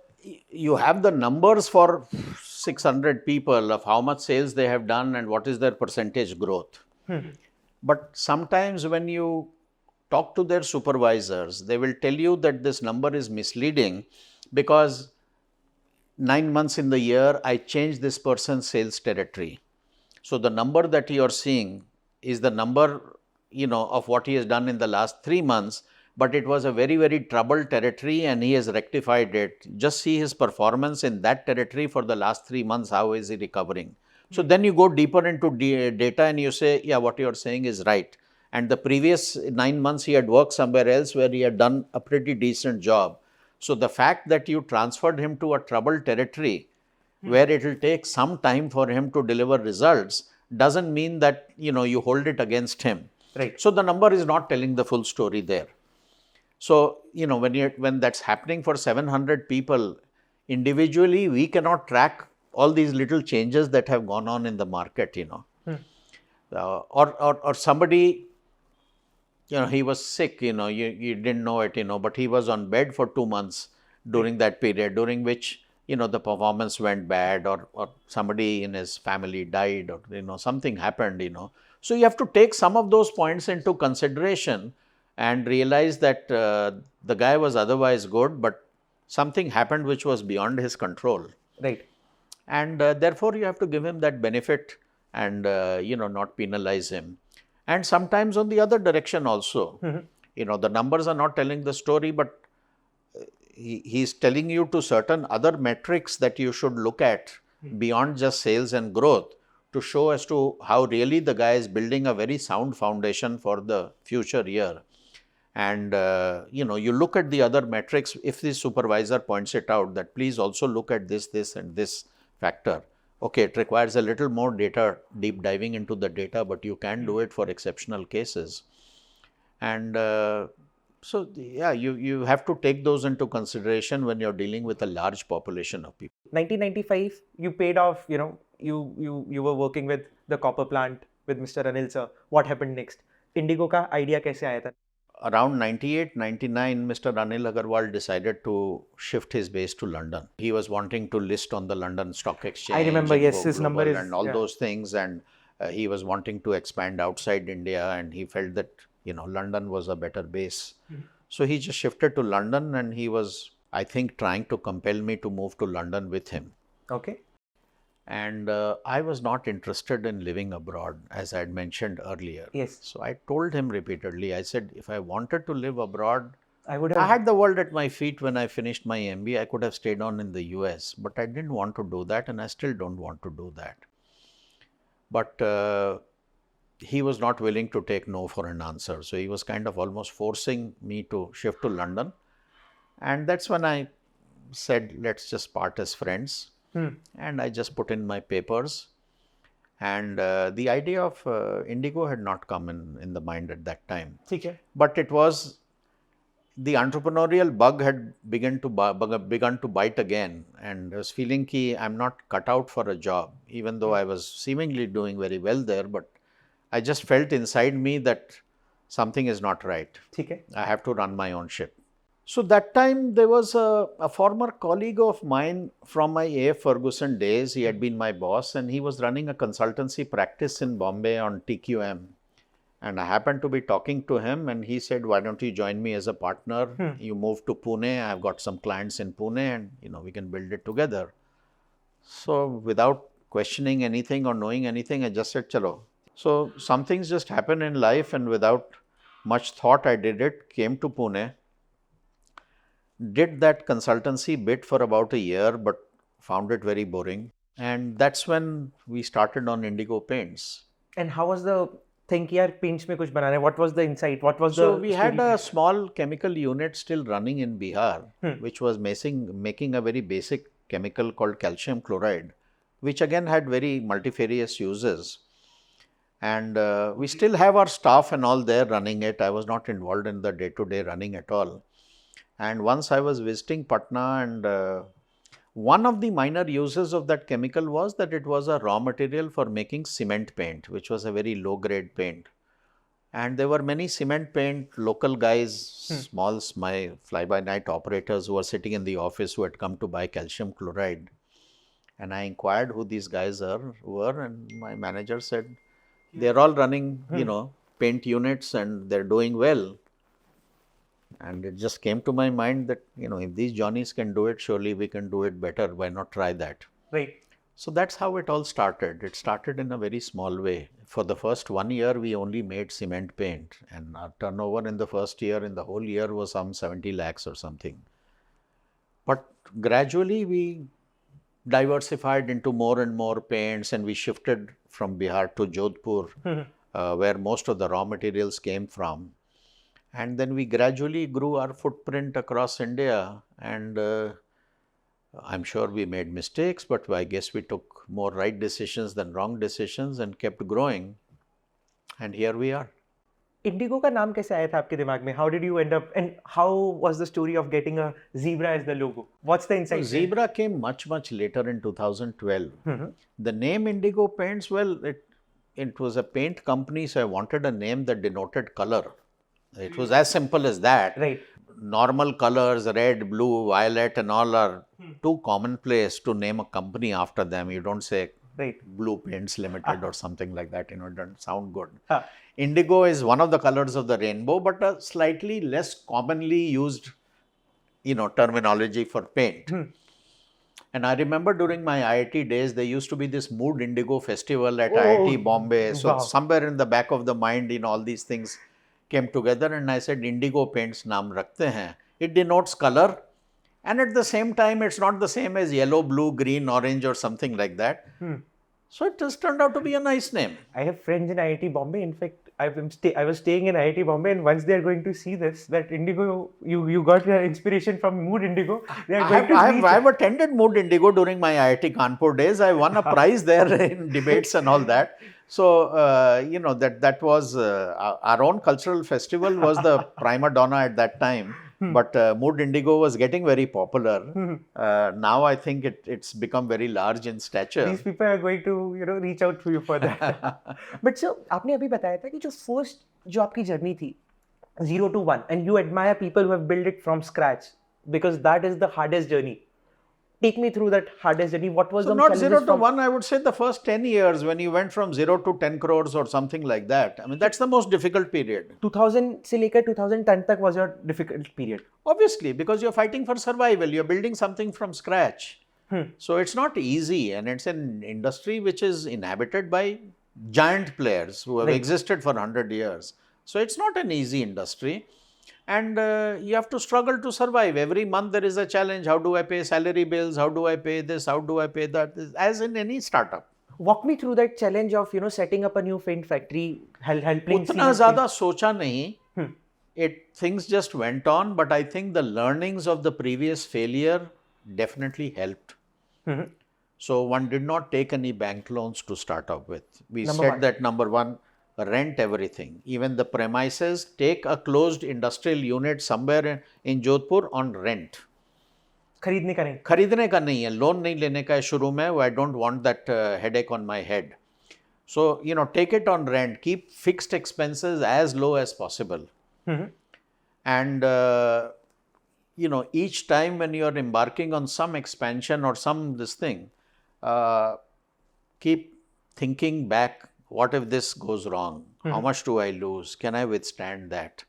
you have the numbers for 600 people of how much sales they have done and what is their percentage growth. But sometimes when you talk to their supervisors, they will tell you that this number is misleading because 9 months in the year, I changed this person's sales territory. So the number that you are seeing is the number, of what he has done in the last 3 months, but it was a very, very troubled territory and he has rectified it. Just see his performance in that territory for the last 3 months, how is he recovering? So then you go deeper into data and you say, yeah, what you are saying is right. And the previous 9 months he had worked somewhere else where he had done a pretty decent job. So the fact that you transferred him to a troubled territory where it will take some time for him to deliver results doesn't mean that, you hold it against him. Right. So the number is not telling the full story there. So, when that's happening for 700 people, individually, we cannot track all these little changes that have gone on in the market, or somebody, he was sick, you didn't know it, but he was on bed for 2 months during that period, during which, the performance went bad, or somebody in his family died, or, something happened, So you have to take some of those points into consideration and realize that the guy was otherwise good, but something happened which was beyond his control. Right. And therefore, you have to give him that benefit and, not penalize him. And sometimes on the other direction also, the numbers are not telling the story, but he's telling you to certain other metrics that you should look at beyond just sales and growth to show as to how really the guy is building a very sound foundation for the future year. And, you look at the other metrics, if the supervisor points it out that please also look at this, and this factor. Okay, it requires a little more data, deep diving into the data, but you can do it for exceptional cases. And so, yeah, you have to take those into consideration when you're dealing with a large population of people. 1995, you paid off, you were working with the copper plant with Mr. Anil sir. What happened next? Indigo का idea कैसे आया था? Around 98, 99, Mr. Anil Agarwal decided to shift his base to London. He was wanting to list on the London Stock Exchange. I remember, and yes, go his number global is... and all those things, and he was wanting to expand outside India, and he felt that, London was a better base. So he just shifted to London, and he was, I think, trying to compel me to move to London with him. Okay. And I was not interested in living abroad, as I had mentioned earlier. Yes. So I told him repeatedly, I said, if I wanted to live abroad, I had the world at my feet when I finished my MBA. I could have stayed on in the US, but I didn't want to do that, and I still don't want to do that. But he was not willing to take no for an answer. So he was kind of almost forcing me to shift to London. And that's when I said, let's just part as friends. And I just put in my papers. And the idea of Indigo had not come in the mind at that time. Okay. But it was, the entrepreneurial bug had begun to bite again. And I was feeling that I'm not cut out for a job, even though I was seemingly doing very well there. But I just felt inside me that something is not right. Okay. I have to run my own ship. So that time there was a former colleague of mine from my AF Ferguson days. He had been my boss, and he was running a consultancy practice in Bombay on TQM. And I happened to be talking to him, and he said, why don't you join me as a partner? You move to Pune. I've got some clients in Pune, and we can build it together. So without questioning anything or knowing anything, I just said, chalo. So some things just happen in life, and without much thought, I did it, came to Pune. Did that consultancy bit for about a year, but found it very boring. And that's when we started on Indigo Paints. And how was the thing, yaar, paints mein kuch banana? What was the insight? What was So we had a small chemical unit still running in Bihar, which was making a very basic chemical called calcium chloride, which again had very multifarious uses. And we still have our staff and all there running it. I was not involved in the day-to-day running at all. And once I was visiting Patna, and one of the minor uses of that chemical was that it was a raw material for making cement paint, which was a very low-grade paint. And there were many cement paint local guys, smalls, my fly-by-night operators who were sitting in the office who had come to buy calcium chloride. And I inquired who these guys were, and my manager said, they're all running, paint units, and they're doing well. And it just came to my mind that, if these Johnnies can do it, surely we can do it better. Why not try that? Right. So that's how it all started. It started in a very small way. For the first 1 year, we only made cement paint. And our turnover in the first year, in the whole year, was some 70 lakhs or something. But gradually, we diversified into more and more paints, and we shifted from Bihar to Jodhpur, where most of the raw materials came from. And then we gradually grew our footprint across India, and I'm sure we made mistakes, but I guess we took more right decisions than wrong decisions and kept growing. And here we are. Indigo का नाम कैसे आया था आपके दिमाग में? How did you end up, and how was the story of getting a zebra as the logo? What's the insight? So zebra came much later in 2012. The name Indigo Paints, well, it was a paint company, so I wanted a name that denoted color. It was as simple as that. Right. Normal colors, red, blue, violet, and all are too commonplace to name a company after them. You don't say Blue Paints Limited or something like that. It doesn't sound good. Indigo is one of the colors of the rainbow, but a slightly less commonly used, terminology for paint. And I remember during my IIT days, there used to be this Mood Indigo festival at IIT Bombay. So somewhere in the back of the mind, all these things came together, and I said, Indigo Paints naam rakhte hain. It denotes color, and at the same time, it's not the same as yellow, blue, green, orange, or something like that. So it just turned out to be a nice name. I have friends in IIT Bombay. In fact, I was staying in IIT Bombay, and once they are going to see this, that Indigo, you got your inspiration from Mood Indigo. I have attended Mood Indigo during my IIT Kanpur days. I won a prize there in debates and all that. So, that was our own cultural festival was the prima donna at that time. But Mood Indigo was getting very popular. Now I think it's become very large in stature. These people are going to, reach out to you for that. But sir, आपने अभी बताया था कि जो first जो आपकी journey थी, 0 to 1, and you admire people who have built it from scratch because that is the hardest journey. Take me through that hardest journey. What was So the not challenges 0 to from 1, I would say the first 10 years when you went from 0 to 10 crores or something like that. I mean, that's the most difficult period. 2000 से लेकर 2010 तक was your difficult period? Obviously, because you're fighting for survival, you're building something from scratch. So it's not easy, and it's an industry which is inhabited by giant players who have existed for 100 years. So it's not an easy industry. And you have to struggle to survive. Every month there is a challenge. How do I pay salary bills? How do I pay this? How do I pay that? As in any startup. Walk me through that challenge of, setting up a new paint factory, helping. उतना ज़्यादा सोचा नहीं. Things just went on, but I think the learnings of the previous failure definitely helped. So one did not take any bank loans to start off with. We said that number one, rent everything, even the premises. Take a closed industrial unit somewhere in Jodhpur on rent. खरीदने का नहीं. खरीदने का नहीं है, loan नहीं लेने का है शुरू में. I don't want that headache on my head. So, take it on rent. Keep fixed expenses as low as possible. And, each time when you are embarking on some expansion or some this thing, keep thinking back. What if this goes wrong? How much do I lose? Can I withstand that?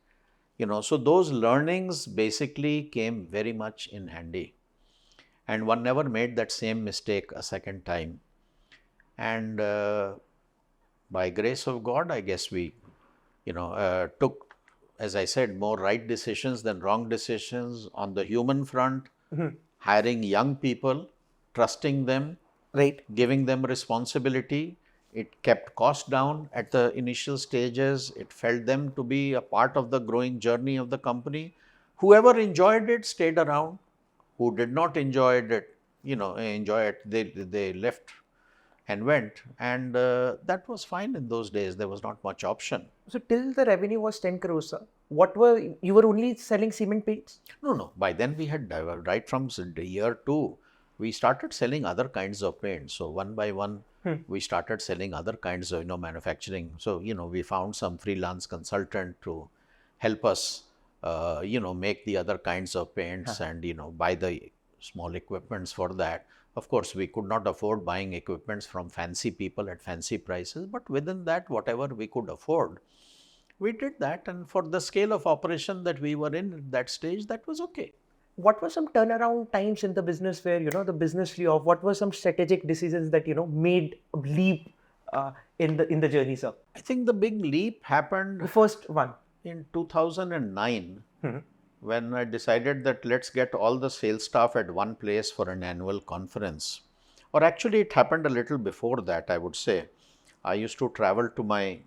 So those learnings basically came very much in handy. And one never made that same mistake a second time. And by grace of God, I guess we, took, as I said, more right decisions than wrong decisions on the human front, hiring young people, trusting them, giving them responsibility. It kept costs down at the initial stages. It felt them to be a part of the growing journey of the company. Whoever enjoyed it stayed around. Who did not enjoy it, they left and went. And that was fine in those days. There was not much option. So till the revenue was 10 crores, sir, you were only selling cement paints? No. By then we had, right from the year 2, we started selling other kinds of paints. So one by one, we started selling other kinds of, manufacturing. So, we found some freelance consultant to help us, make the other kinds of paints and, buy the small equipments for that. Of course, we could not afford buying equipments from fancy people at fancy prices, but within that, whatever we could afford, we did that. And for the scale of operation that we were in at that stage, that was okay. What were some turnaround times in the business where, the business flew off? What were some strategic decisions that, made a leap in the journey, sir? I think the big leap happened. The first one. In 2009, when I decided that let's get all the sales staff at one place for an annual conference. Or actually, it happened a little before that, I would say. I used to travel to my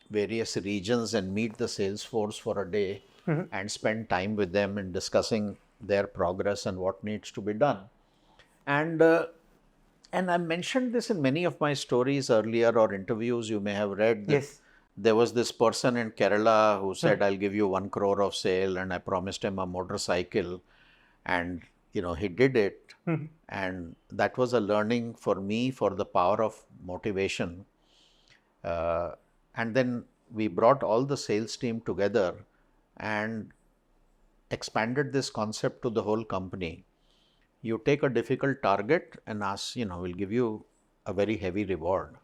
various regions and meet the sales force for a day and spend time with them in discussing their progress and what needs to be done. And I mentioned this in many of my stories earlier or interviews you may have read. Yes. There was this person in Kerala who said, I'll give you 1 crore of sale, and I promised him a motorcycle, and he did it. And that was a learning for me for the power of motivation. And then we brought all the sales team together and expanded this concept to the whole company. You take a difficult target and ask, we'll give you a very heavy reward.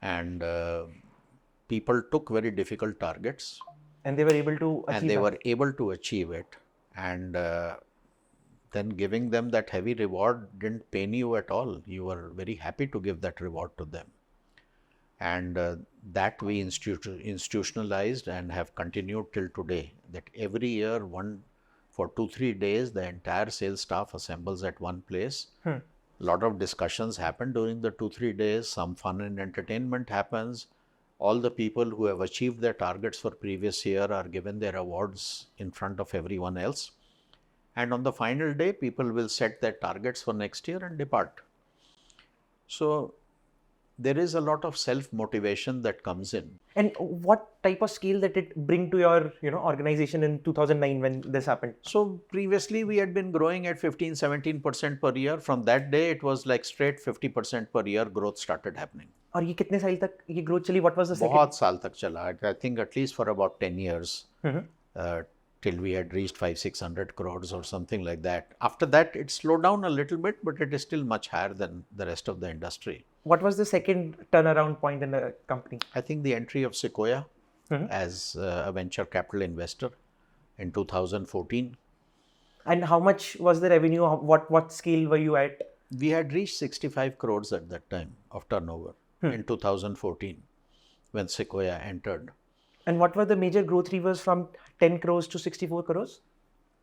And people took very difficult targets. And they were able to achieve it. And then giving them that heavy reward didn't pain you at all. You were very happy to give that reward to them. And that we institutionalized and have continued till today. That every year, for 2-3 days, the entire sales staff assembles at one place. A lot of discussions happen during the 2-3 days. Some fun and entertainment happens. All the people who have achieved their targets for previous year are given their awards in front of everyone else. And on the final day, people will set their targets for next year and depart. So there is a lot of self-motivation that comes in. And what type of scale that it bring to your, organization in 2009 when this happened? So previously we had been growing at 15-17% per year. From that day, it was like straight 50% per year growth started happening. और ये कितने साल तक ये growth चली? What was the second? बहुत साल तक चला. I think at least for about 10 years. Till we had reached 500-600 crores or something like that. After that, it slowed down a little bit, but it is still much higher than the rest of the industry. What was the second turnaround point in the company? I think the entry of Sequoia as a venture capital investor in 2014. And how much was the revenue? What scale were you at? We had reached 65 crores at that time of turnover in 2014 when Sequoia entered. And what were the major growth levers from 10 crores to 64 crores?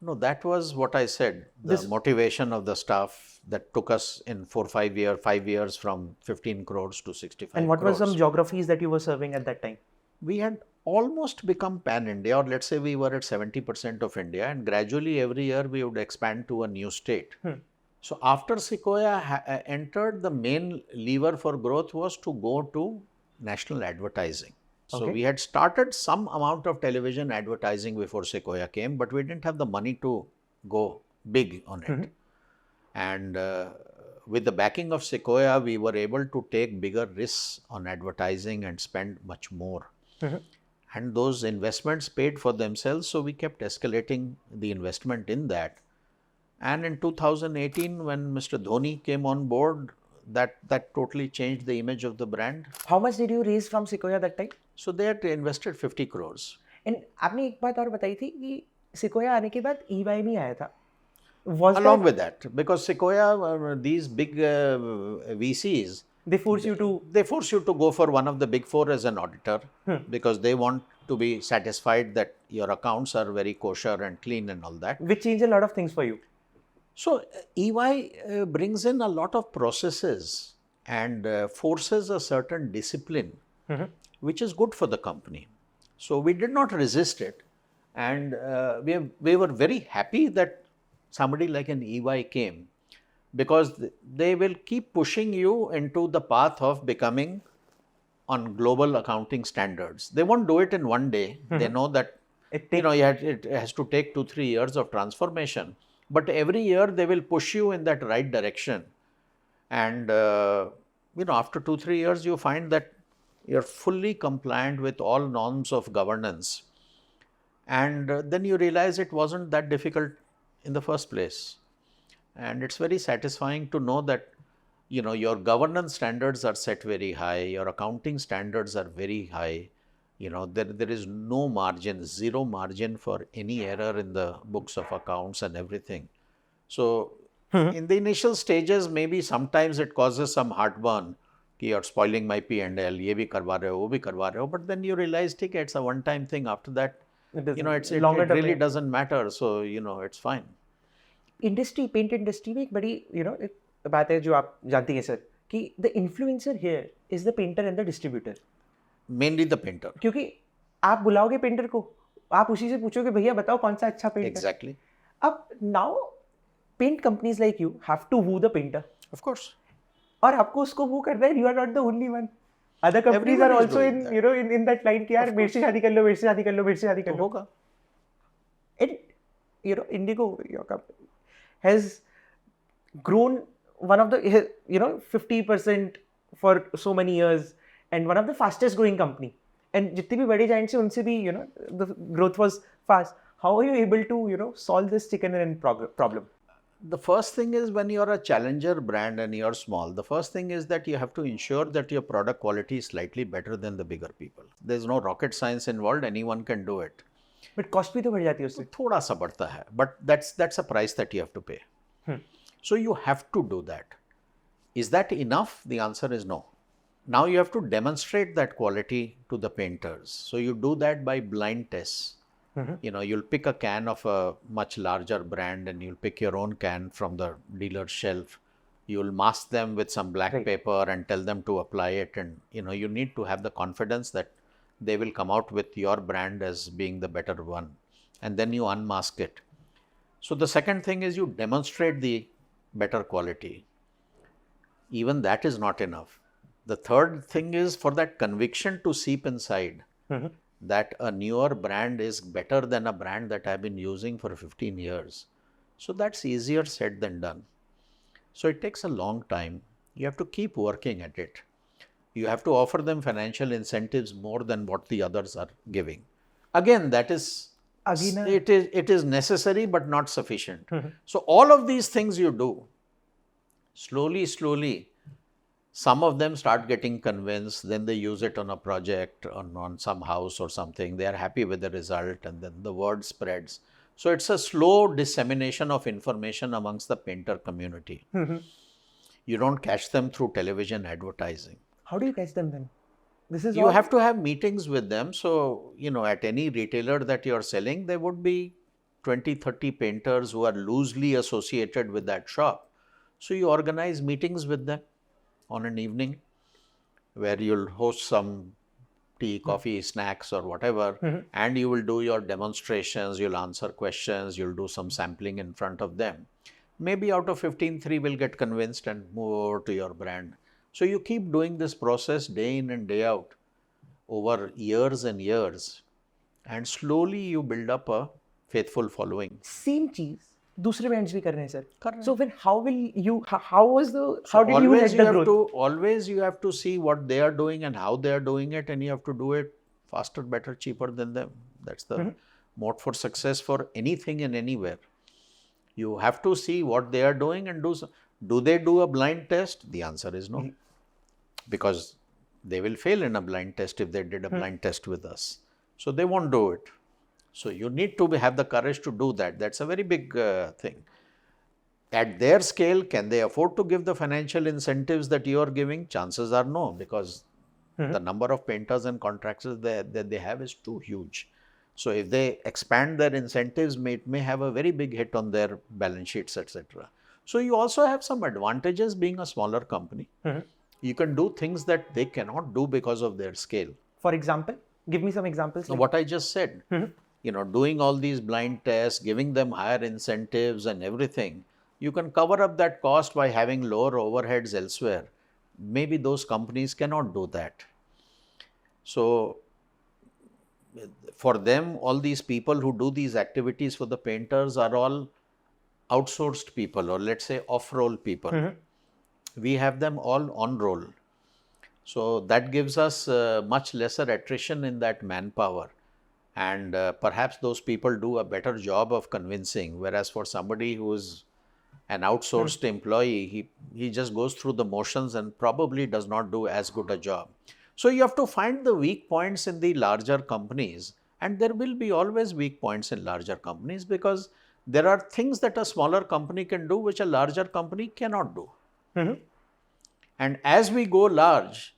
No, that was what I said. The motivation of the staff that took us in 5 years from 15 crores to 65 crores. And what were some geographies that you were serving at that time? We had almost become pan-India, or let's say we were at 70% of India, and gradually every year we would expand to a new state. So after Sequoia entered, the main lever for growth was to go to national advertising. So we had started some amount of television advertising before Sequoia came, but we didn't have the money to go big on it. And with the backing of Sequoia, we were able to take bigger risks on advertising and spend much more. And those investments paid for themselves, so we kept escalating the investment in that. And in 2018, when Mr. Dhoni came on board, that totally changed the image of the brand. How much did you raise from Sequoia that time? So they had invested 50 crores. And आपने एक बात और बताई थी कि Sequoia आने के बाद EY भी आया था. Along with that, because Sequoia, these big VCs, they force you to go for one of the big four as an auditor because they want to be satisfied that your accounts are very kosher and clean and all that. Which changed a lot of things for you. So EY brings in a lot of processes and forces a certain discipline, which is good for the company. So we did not resist it, and we were very happy that somebody like an EY came, because they will keep pushing you into the path of becoming on global accounting standards. They won't do it in one day. They know that it has to take 2-3 years of transformation. But every year they will push you in that right direction. And, after 2-3 years, you find that you're fully compliant with all norms of governance. And then you realize it wasn't that difficult in the first place. And it's very satisfying to know that, your governance standards are set very high, your accounting standards are very high. There is no margin, zero margin for any error in the books of accounts and everything. So in the initial stages, maybe sometimes it causes some heartburn. You're spoiling my P&L, ye bhi karwa rahe ho, wo bhi karwa rahe ho. But then you realize, it's a one-time thing. After that, it really doesn't matter. So, it's fine. Industry, paint industry में एक बड़ी, एक बात है जो आप जानती हैं सर, कि the influencer here is the painter and the distributor. Mainly the painter. क्योंकि आप बुलाओगे पेंटर को, आप उसी से पूछोगे भैया बताओ कौन सा अच्छा पेंटर. Exactly. अब now paint companies like you have to woo the painter. Of course. और आपको उसको woo करना है. You are not the only one. Other companies are also in that line कि यार मेरे से शादी कर लो, मेरे से शादी कर लो, मेरे से शादी कर लो. होगा. And Indigo, your company, has grown one of the 50% for so many years, and one of the fastest growing company. And जितने भी बड़े giants हैं उनसे भी the growth was fast. How are you able to solve this chicken and egg problem? The first thing is, when you're a challenger brand and you're small, the first thing is that you have to ensure that your product quality is slightly better than the bigger people. There's no rocket science involved. Anyone can do it. But cost भी तो बढ़ जाती है उससे. थोड़ा सा बढ़ता है, but that's a price that you have to pay. So you have to do that. Is that enough? The answer is no. Now you have to demonstrate that quality to the painters. So you do that by blind tests. You'll pick a can of a much larger brand and you'll pick your own can from the dealer's shelf. You'll mask them with some black paper and tell them to apply it. And, you need to have the confidence that they will come out with your brand as being the better one. And then you unmask it. So the second thing is you demonstrate the better quality. Even that is not enough. The third thing is for that conviction to seep inside that a newer brand is better than a brand that I've been using for 15 years. So that's easier said than done. So it takes a long time. You have to keep working at it. You have to offer them financial incentives more than what the others are giving. Again, that is, it is necessary but not sufficient. So all of these things you do, slowly, some of them start getting convinced, then they use it on a project, on some house or something. They are happy with the result and then the word spreads. So it's a slow dissemination of information amongst the painter community. You don't catch them through television advertising. How do you catch them then? You have to have meetings with them. So, at any retailer that you're selling, there would be 20, 30 painters who are loosely associated with that shop. So you organize meetings with them on an evening where you'll host some tea, coffee, snacks or whatever, and you will do your demonstrations, you'll answer questions, you'll do some sampling in front of them. Maybe out of 15, 3 will get convinced and move over to your brand. So you keep doing this process day in and day out over years and years, and slowly you build up a faithful following. Same cheese, दूसरे brands भी कर रहे हैं sir. Correct. So then how will you? How did you let the growth? Always you have to see what they are doing and how they are doing it, and you have to do it faster, better, cheaper than them. That's the mode for success for anything and anywhere. You have to see what they are doing and do. Do they do a blind test? The answer is no, because they will fail in a blind test if they did a blind test with us. So they won't do it. So you need to have the courage to do that. That's a very big thing. At their scale, can they afford to give the financial incentives that you are giving? Chances are no, because the number of painters and contractors that they have is too huge. So if they expand their incentives, it may have a very big hit on their balance sheets, etc. So you also have some advantages being a smaller company. You can do things that they cannot do because of their scale. For example, give me some examples. What I just said, doing all these blind tests, giving them higher incentives and everything, you can cover up that cost by having lower overheads elsewhere. Maybe those companies cannot do that. So for them, all these people who do these activities for the painters are all outsourced people, or let's say off-roll people. We have them all on-roll. So that gives us much lesser attrition in that manpower. And perhaps those people do a better job of convincing. Whereas for somebody who is an outsourced employee, he just goes through the motions and probably does not do as good a job. So you have to find the weak points in the larger companies, and there will be always weak points in larger companies because there are things that a smaller company can do which a larger company cannot do. And as we go large,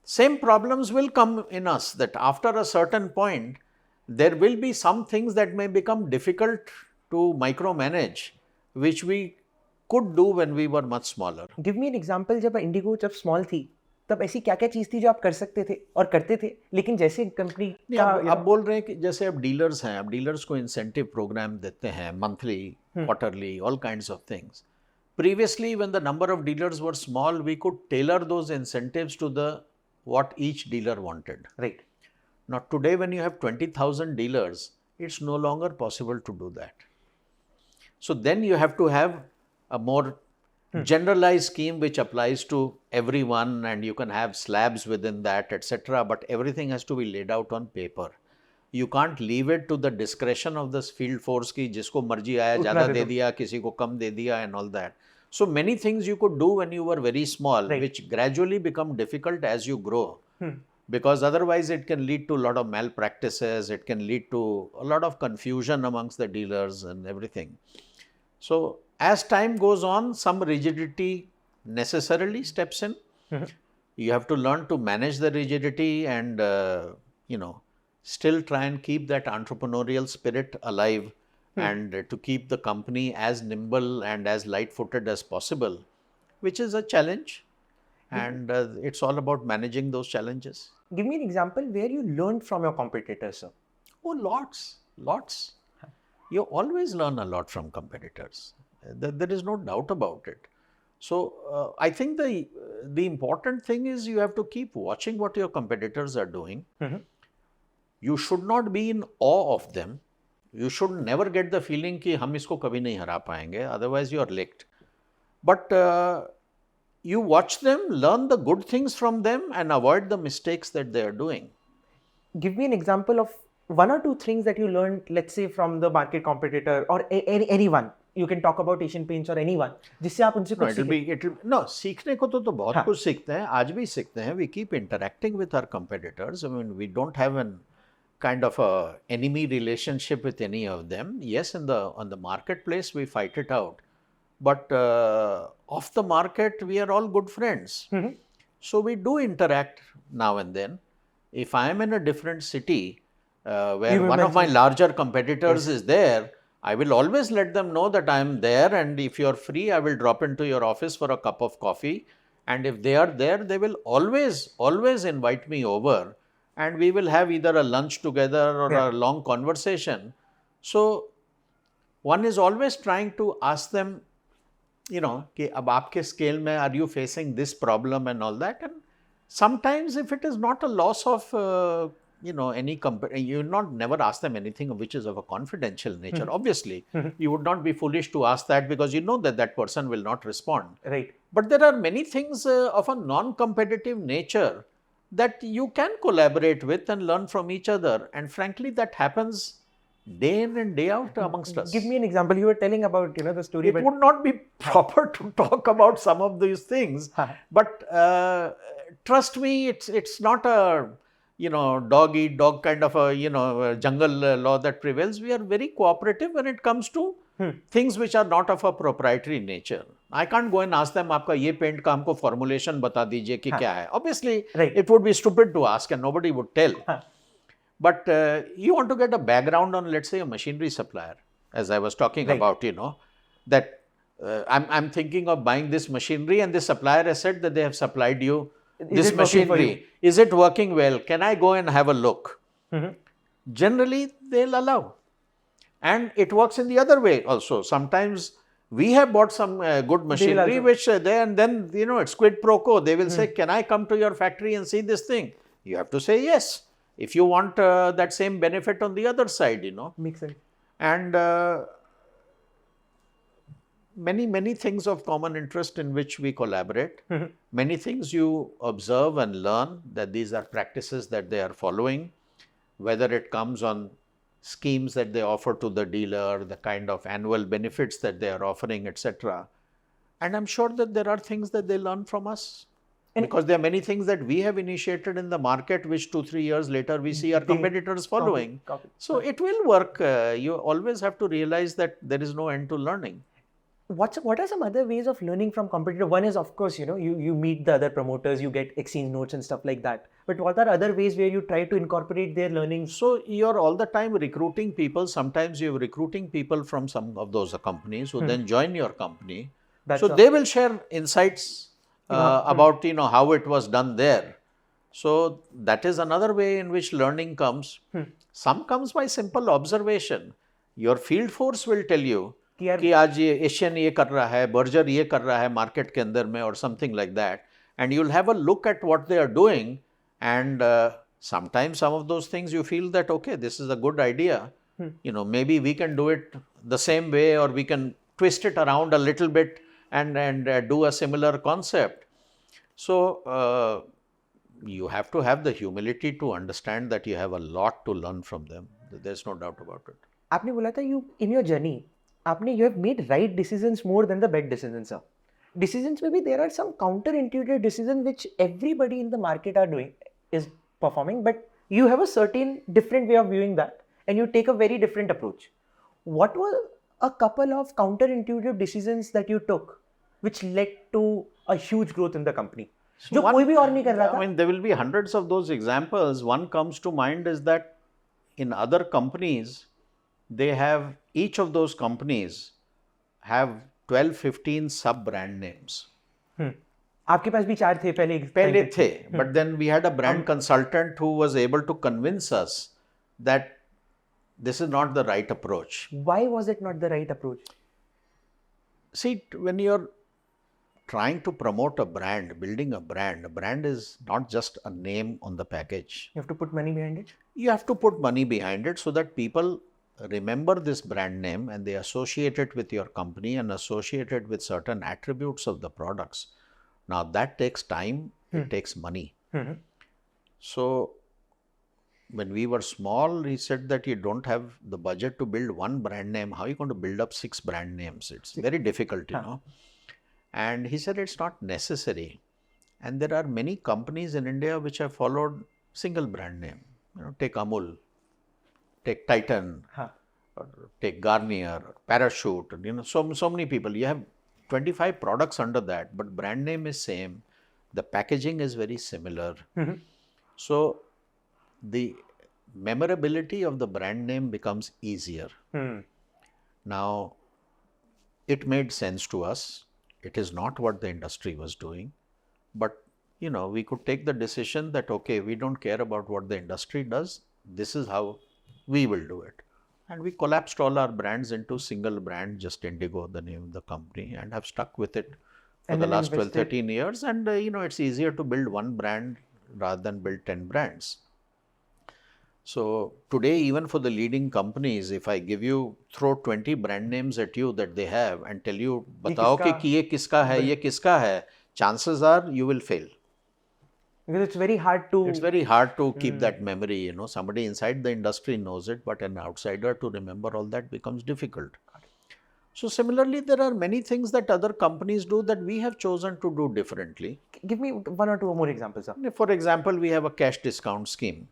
same problems will come in us, that after a certain point, there will be some things that may become difficult to micromanage, which we could do when we were much smaller. Give me an example. जब Indigo जब small थी, तब ऐसी क्या-क्या चीज थी जो आप कर सकते थे और करते थे, लेकिन जैसे कंपनी आप बोल रहे हैं कि जैसे अब डीलर्स हैं, अब डीलर्स को इंसेंटिव प्रोग्राम देते हैं, monthly, quarterly, all kinds of things. Previously, when the number of dealers were small, we could tailor those incentives to what each dealer wanted. Right. Now today, when you have 20,000 dealers, it's no longer possible to do that. So then you have to have a more generalized scheme which applies to everyone, and you can have slabs within that, etc. But everything has to be laid out on paper. You can't leave it to the discretion of this field force ki jisko marji aaya zyada de diya, kisi ko kam de diya and all that. So many things you could do when you were very small, which gradually become difficult as you grow. Because otherwise it can lead to a lot of malpractices, it can lead to a lot of confusion amongst the dealers and everything. So as time goes on, some rigidity necessarily steps in. You have to learn to manage the rigidity and, still try and keep that entrepreneurial spirit alive and to keep the company as nimble and as light-footed as possible, which is a challenge. And it's all about managing those challenges. Give me an example where you learned from your competitors, sir. Oh, lots. You always learn a lot from competitors. There is no doubt about it. So I think the important thing is you have to keep watching what your competitors are doing. You should not be in awe of them. You should never get the feeling कि हम इसको कभी नहीं हरा पाएंगे. Otherwise you are licked. But you watch them, learn the good things from them, and avoid the mistakes that they are doing. Give me an example of one or two things that you learned, let's say, from the market competitor or anyone. You can talk about Asian Paints or anyone. जिससे आप उनसे कुछ सीखें. No, सीखने को तो बहुत कुछ सीखते हैं. आज भी सीखते हैं. We keep interacting with our competitors. I mean, we don't have an kind of a enemy relationship with any of them. Yes, on the marketplace we fight it out, but off the market we are all good friends. So we do interact now and then. If I am in a different city where one of my larger competitors is there, I will always let them know that I am there, and if you are free, I will drop into your office for a cup of coffee. And if they are there, they will always invite me over, and we will have either a lunch together or a long conversation. So one is always trying to ask them, you know, कि अब आपके scale में are you facing this problem and all that. And sometimes if it is not a loss of you know, any you will not never ask them anything which is of a confidential nature. Obviously, you would not be foolish to ask that because you know that that person will not respond. Right. But there are many things of a non-competitive nature that you can collaborate with and learn from each other. And frankly, that happens day in and day out amongst us. Give me an example. You were telling about, you know, the story. It would not be proper to talk about some of these things. But trust me, it's not a, you know, dog eat dog kind of a, you know, jungle law that prevails. We are very cooperative when it comes to things which are not of a proprietary nature. I can't go and ask them, आपका ये paint का हमको formulation बता दीजिए कि क्या है. Obviously, it would be stupid to ask and nobody would tell. But you want to get a background on, let's say, a machinery supplier, as I was talking about, you know, that I'm thinking of buying this machinery and the supplier has said that they have supplied you this machinery. Is it working well? Can I go and have a look? Generally, they'll allow. And it works in the other way also. Sometimes we have bought some good machinery which and then, you know, it's quid pro quo. They will say, can I come to your factory and see this thing? You have to say yes. If you want that same benefit on the other side, you know. Makes sense. And many things of common interest in which we collaborate. Many things you observe and learn that these are practices that they are following, whether it comes on schemes that they offer to the dealer, the kind of annual benefits that they are offering, etc. And I'm sure that there are things that they learn from us. Because there are many things that we have initiated in the market which 2-3 years later we see our competitors following. So it will work. You always have to realize that there is no end to learning. What are some other ways of learning from competitor? One is, of course, you know, you meet the other promoters, you get exchange notes and stuff like that. But what are other ways where you try to incorporate their learning? So you're all the time recruiting people. Sometimes you're recruiting people from some of those companies who then join your company. So they will share insights about, you know, how it was done there. So that is another way in which learning comes. Some comes by simple observation. Your field force will tell you कि आज ये Asian ये कर रहा है, Berger ये कर रहा है मार्केट के अंदर में, or something like that. And you'll have a look at what they are doing, and sometimes some of those things you feel that, okay, this is a good idea. You know, maybe we can do it the same way, or we can twist it around a little bit and do a similar concept. So you have to have the humility to understand that you have a lot to learn from them. There's no doubt about it. आपने बोला था you in your journey, you have made right decisions more than the bad decisions. Decisions, maybe there are some counterintuitive decisions which everybody in the market is performing, but you have a certain different way of viewing that, and you take a very different approach. What were a couple of counterintuitive decisions that you took which led to a huge growth in the company? So I mean, there will be hundreds of those examples. One comes to mind is that in other companies, they have, each of those companies have 12-15 sub-brand names. आपके पास भी 4 थे पहले थे, but then we had a brand consultant who was able to convince us that this is not the right approach. Why was it not the right approach? See, when you're trying to promote a brand, building a brand is not just a name on the package. You have to put money behind it? You have to put money behind it so that people remember this brand name and they associate it with your company and associate it with certain attributes of the products. Now that takes time, it takes money. So when we were small, he said that you don't have the budget to build one brand name. How are you going to build up 6 brand names? It's very difficult, you know. And he said it's not necessary. And there are many companies in India which have followed single brand name. You know, take Amul, take Titan, or take Garnier, or Parachute. You know, so many people. You have 25 products under that, but brand name is same. The packaging is very similar. So the memorability of the brand name becomes easier. Now, it made sense to us. It is not what the industry was doing, but you know, we could take the decision that, okay, we don't care about what the industry does. This is how we will do it. And we collapsed all our brands into single brand, just Indigo, the name of the company, and have stuck with it for the last 12, 13 years. And you know, it's easier to build one brand rather than build 10 brands. So today, even for the leading companies, if I throw 20 brand names at you that they have and tell you, बताओ कि ये किसका है, ये किसका है, chances are you will fail. Because it's very hard to keep that memory, you know. Somebody inside the industry knows it, but an outsider to remember all that becomes difficult. So similarly, there are many things that other companies do that we have chosen to do differently. Give me 1 or 2 more examples, sir. For example, we have a cash discount scheme.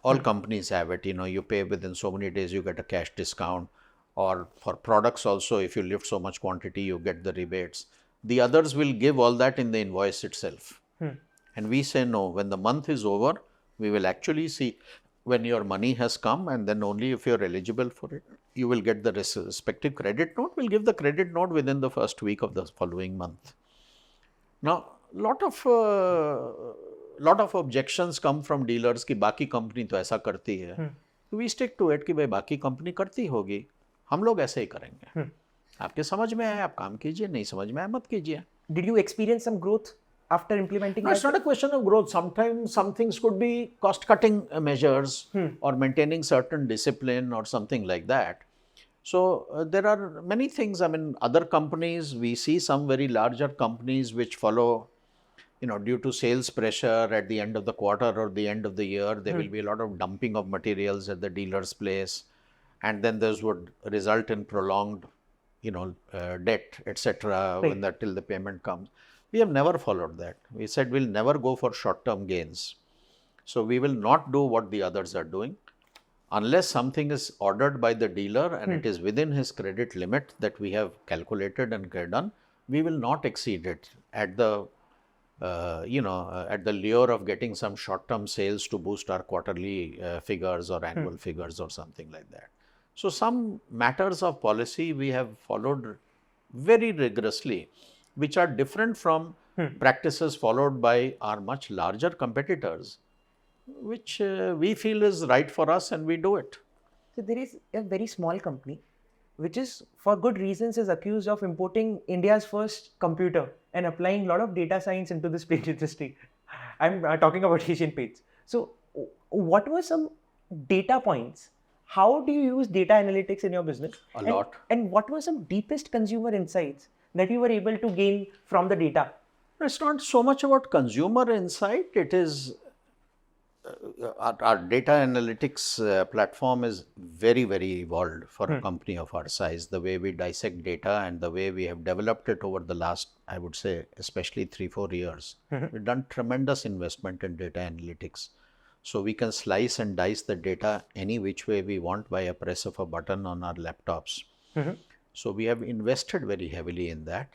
All companies have it, you know, you pay within so many days, you get a cash discount. Or for products also, if you lift so much quantity, you get the rebates. The others will give all that in the invoice itself. And we say no, when the month is over, we will actually see when your money has come, and then only if you're eligible for it, you will get the respective credit note. We'll give the credit note within the first week of the following month. Now, lot of objections come from dealers कि बाकी company तो ऐसा करती है. We stick to it कि भाई बाकी company करती होगी, हम लोग ऐसे ही करेंगे. आपके समझ में आए आप काम कीजिए, नहीं समझ में आए मत कीजिए. Did you experience some growth after implementing that? It's not a question of growth. Sometimes some things could be cost-cutting measures or maintaining certain discipline or something like that. So there are many things. I mean, other companies, we see some very larger companies which follow, you know, due to sales pressure at the end of the quarter or the end of the year, there will be a lot of dumping of materials at the dealer's place. And then those would result in prolonged, you know, debt, etc. till the payment comes. We have never followed that. We said we'll never go for short-term gains. So we will not do what the others are doing. Unless something is ordered by the dealer and it is within his credit limit that we have calculated and done, we will not exceed it at the at the lure of getting some short-term sales to boost our quarterly figures or annual figures or something like that. So some matters of policy we have followed very rigorously, which are different from practices followed by our much larger competitors, which we feel is right for us and we do it. So there is a very small company which is, for good reasons, is accused of importing India's first computer and applying a lot of data science into this paint industry. I'm talking about Asian Paints. So what were some data points? How do you use data analytics in your business? A lot. And what were some deepest consumer insights that you were able to gain from the data? It's not so much about consumer insight. It is our data analytics platform is very, very evolved for a company of our size. The way we dissect data and the way we have developed it over the last, I would say, especially 3-4 years. We've done tremendous investment in data analytics. So we can slice and dice the data any which way we want by a press of a button on our laptops. So we have invested very heavily in that.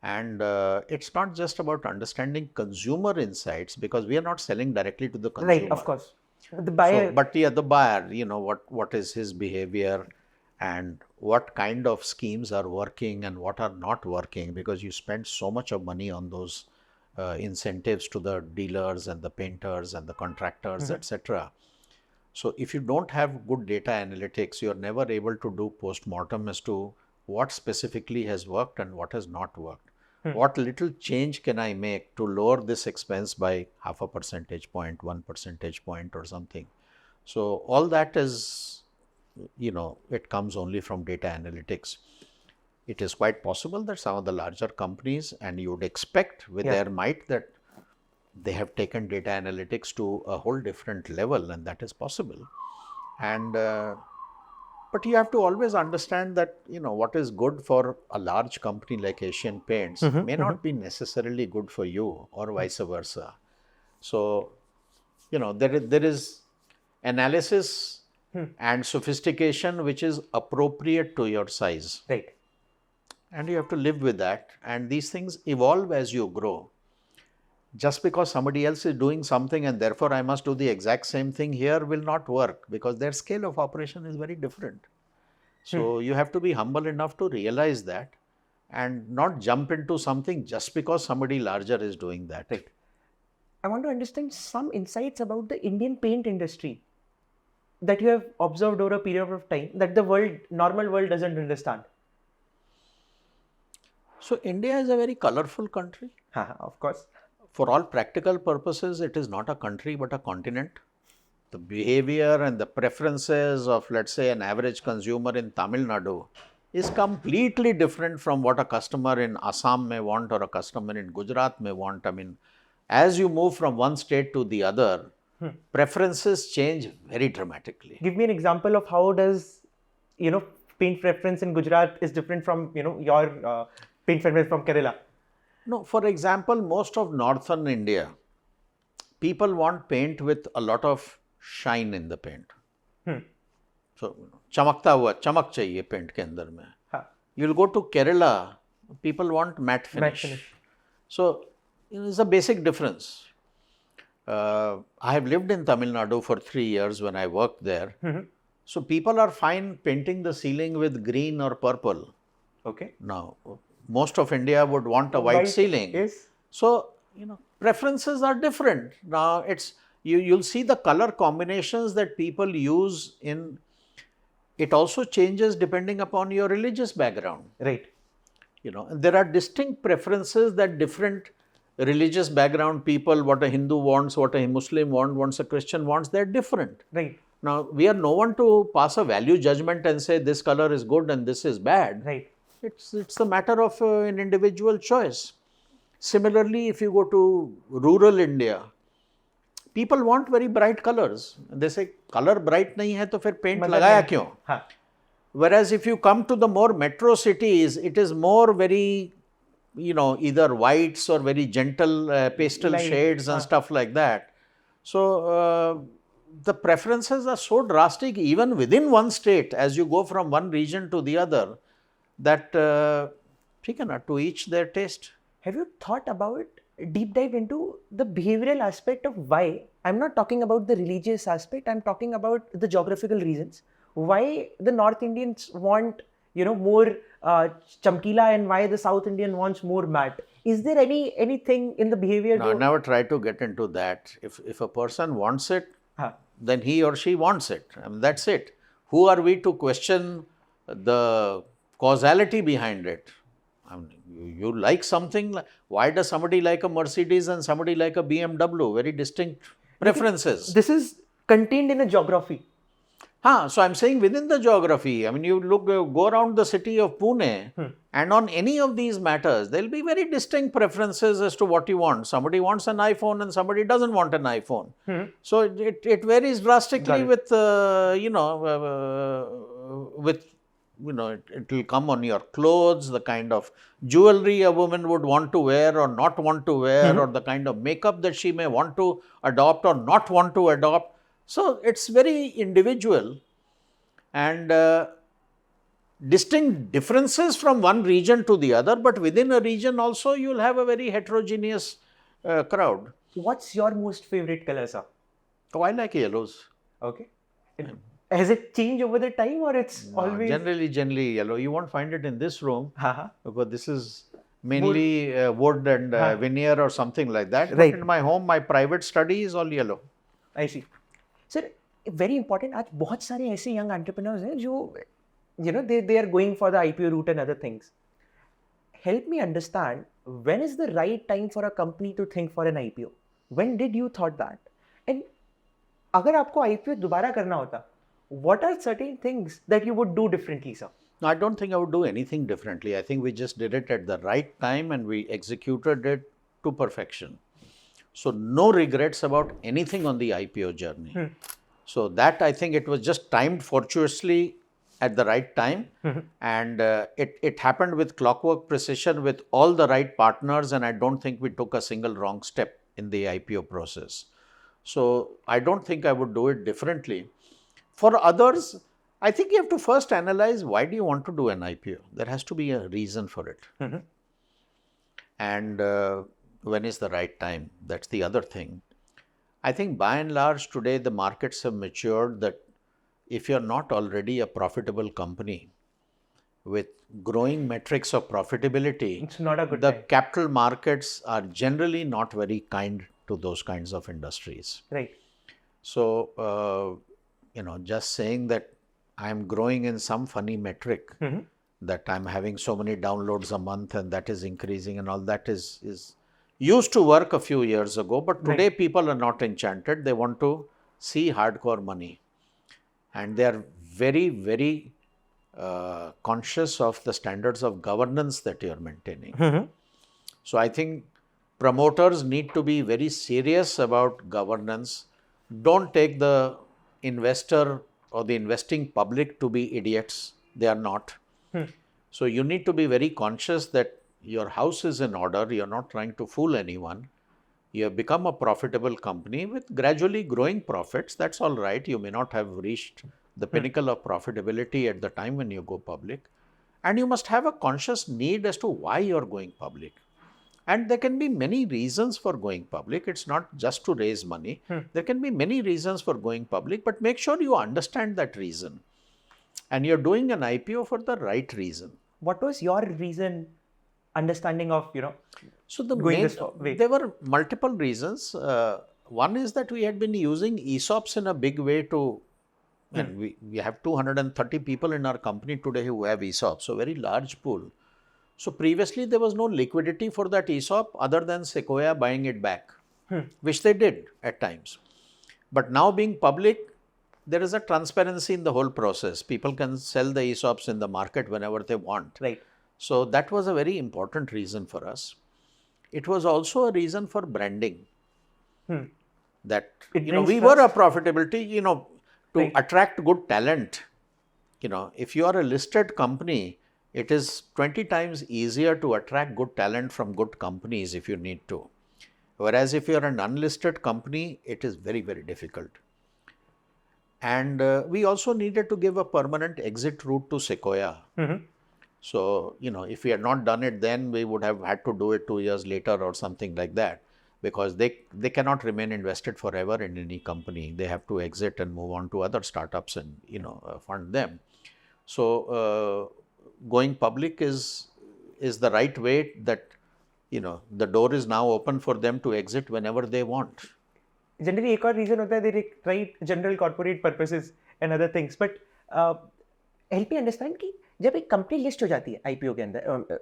And it's not just about understanding consumer insights, because we are not selling directly to the consumer. Right, of course. The buyer. So, but yeah, the buyer, you know, what is his behavior and what kind of schemes are working and what are not working, because you spend so much of money on those incentives to the dealers and the painters and the contractors, etc. So if you don't have good data analytics, you are never able to do post-mortem as to what specifically has worked and what has not worked. What little change can I make to lower this expense by 0.5 percentage point, 1 percentage point or something. So all that is, it comes only from data analytics. It is quite possible that some of the larger companies, and you would expect with their might, that they have taken data analytics to a whole different level, and that is possible. And but you have to always understand that what is good for a large company like Asian Paints may not be necessarily good for you, or vice versa. So there is analysis and sophistication which is appropriate to your size. Right. And you have to live with that. And these things evolve as you grow. Just because somebody else is doing something and therefore I must do the exact same thing here will not work, because their scale of operation is very different. So you have to be humble enough to realize that and not jump into something just because somebody larger is doing that. Right. I want to understand some insights about the Indian paint industry that you have observed over a period of time that the normal world doesn't understand. So India is a very colorful country. Of course. For all practical purposes, it is not a country but a continent. The behavior and the preferences of, let's say, an average consumer in Tamil Nadu is completely different from what a customer in Assam may want or a customer in Gujarat may want. I mean, as you move from one state to the other, preferences change very dramatically. Give me an example of how does, paint preference in Gujarat is different from, your paint preference from Kerala. No, for example, most of northern India, people want paint with a lot of shine in the paint. So, चमकता हुआ, चमक चाहिए paint के अंदर में. You'll go to Kerala, people want matte finish. So, it's a basic difference. I have lived in Tamil Nadu for 3 years when I worked there. So, people are fine painting the ceiling with green or purple. Okay. Now, most of India would want a white ceiling. Yes. So, preferences are different. Now, you'll see the color combinations that people use in, it also changes depending upon your religious background. Right. And there are distinct preferences that different religious background people, what a Hindu wants, what a Muslim wants a Christian wants, they're different. Right. Now, we are no one to pass a value judgment and say this color is good and this is bad. Right. It's a matter of an individual choice. Similarly, if you go to rural India, people want very bright colors. They say, color bright nahi hai, to fir paint lagaya kyun? Whereas if you come to the more metro cities, it is more very, either whites or very gentle pastel shades and stuff like that. So, the preferences are so drastic even within one state as you go from one region to the other, that to each their taste. Have you thought about deep dive into the behavioral aspect of why? I'm not talking about the religious aspect, I'm talking about the geographical reasons. Why the North Indians want, more chamkila and why the South Indian wants more matte. Is there anything in the behavior? No, I never try to get into that. If a person wants it, then he or she wants it. I mean, that's it. Who are we to question the causality behind it? I mean, you like something, why does somebody like a Mercedes and somebody like a BMW? Very distinct preferences. This is contained in a geography. So I'm saying within the geography, I mean, you go around the city of Pune and on any of these matters, there'll be very distinct preferences as to what you want. Somebody wants an iPhone and somebody doesn't want an iPhone. So it varies drastically with, it will come on your clothes, the kind of jewelry a woman would want to wear or not want to wear, or the kind of makeup that she may want to adopt or not want to adopt. So, it's very individual, and distinct differences from one region to the other, but within a region also you will have a very heterogeneous crowd. What's your most favorite color, sir? Oh, I like yellows. Okay. Has it changed over the time, or it's always? Generally yellow. You won't find it in this room because this is mainly wood and veneer or something like that. Right. But in my home, my private study is all yellow. I see. Sir, very important. आज बहुत सारे ऐसे young entrepreneurs हैं जो they are going for the IPO route and other things. Help me understand when is the right time for a company to think for an IPO? When did you thought that? And अगर आपको IPO दोबारा करना होता, what are certain things that you would do differently, sir? No, I don't think I would do anything differently. I think we just did it at the right time and we executed it to perfection. So no regrets about anything on the IPO journey. So that I think it was just timed fortuitously at the right time, and it happened with clockwork precision with all the right partners, and I don't think we took a single wrong step in the IPO process. So I don't think I would do it differently. For others, I think you have to first analyze why do you want to do an IPO. There has to be a reason for it. And when is the right time? That's the other thing. I think by and large today the markets have matured that if you're not already a profitable company with growing metrics of profitability, It's not a good the time. capital markets are generally not very kind to those kinds of industries. Right. So, just saying that I'm growing in some funny metric, that I'm having so many downloads a month and that is increasing and all that is used to work a few years ago, but today people are not enchanted. They want to see hardcore money. And they are very, very conscious of the standards of governance that you are maintaining. So I think promoters need to be very serious about governance. Don't take the investor or the investing public to be idiots. They are not. So you need to be very conscious that your house is in order. You're not trying to fool anyone. You have become a profitable company with gradually growing profits. That's all right. You may not have reached the pinnacle of profitability at the time when you go public. And you must have a conscious need as to why you're going public. And there can be many reasons for going public. It's not just to raise money. There can be many reasons for going public, but make sure you understand that reason. And you're doing an IPO for the right reason. What was your reason, understanding of, So the going main, this way? there were multiple reasons. One is that we had been using ESOPs in a big way to, and we have 230 people in our company today who have ESOPs, so very large pool. So previously there was no liquidity for that ESOP other than Sequoia buying it back, which they did at times. But now being public, there is a transparency in the whole process. People can sell the ESOPs in the market whenever they want. Right. So that was a very important reason for us. It was also a reason for branding. That, brings we were a trust. profitability, to attract good talent. If you are a listed company, it is 20 times easier to attract good talent from good companies if you need to. Whereas if you are an unlisted company, it is very, very difficult. And we also needed to give a permanent exit route to Sequoia. So, if we had not done it then, we would have had to do it 2 years later or something like that, because they cannot remain invested forever in any company. They have to exit and move on to other startups and, fund them. So, going public is the right way that, the door is now open for them to exit whenever they want. Generally, एक और reason होता है they try general corporate purposes and other things. But help me understand कि जब एक company list हो जाती है IPO के अंदर,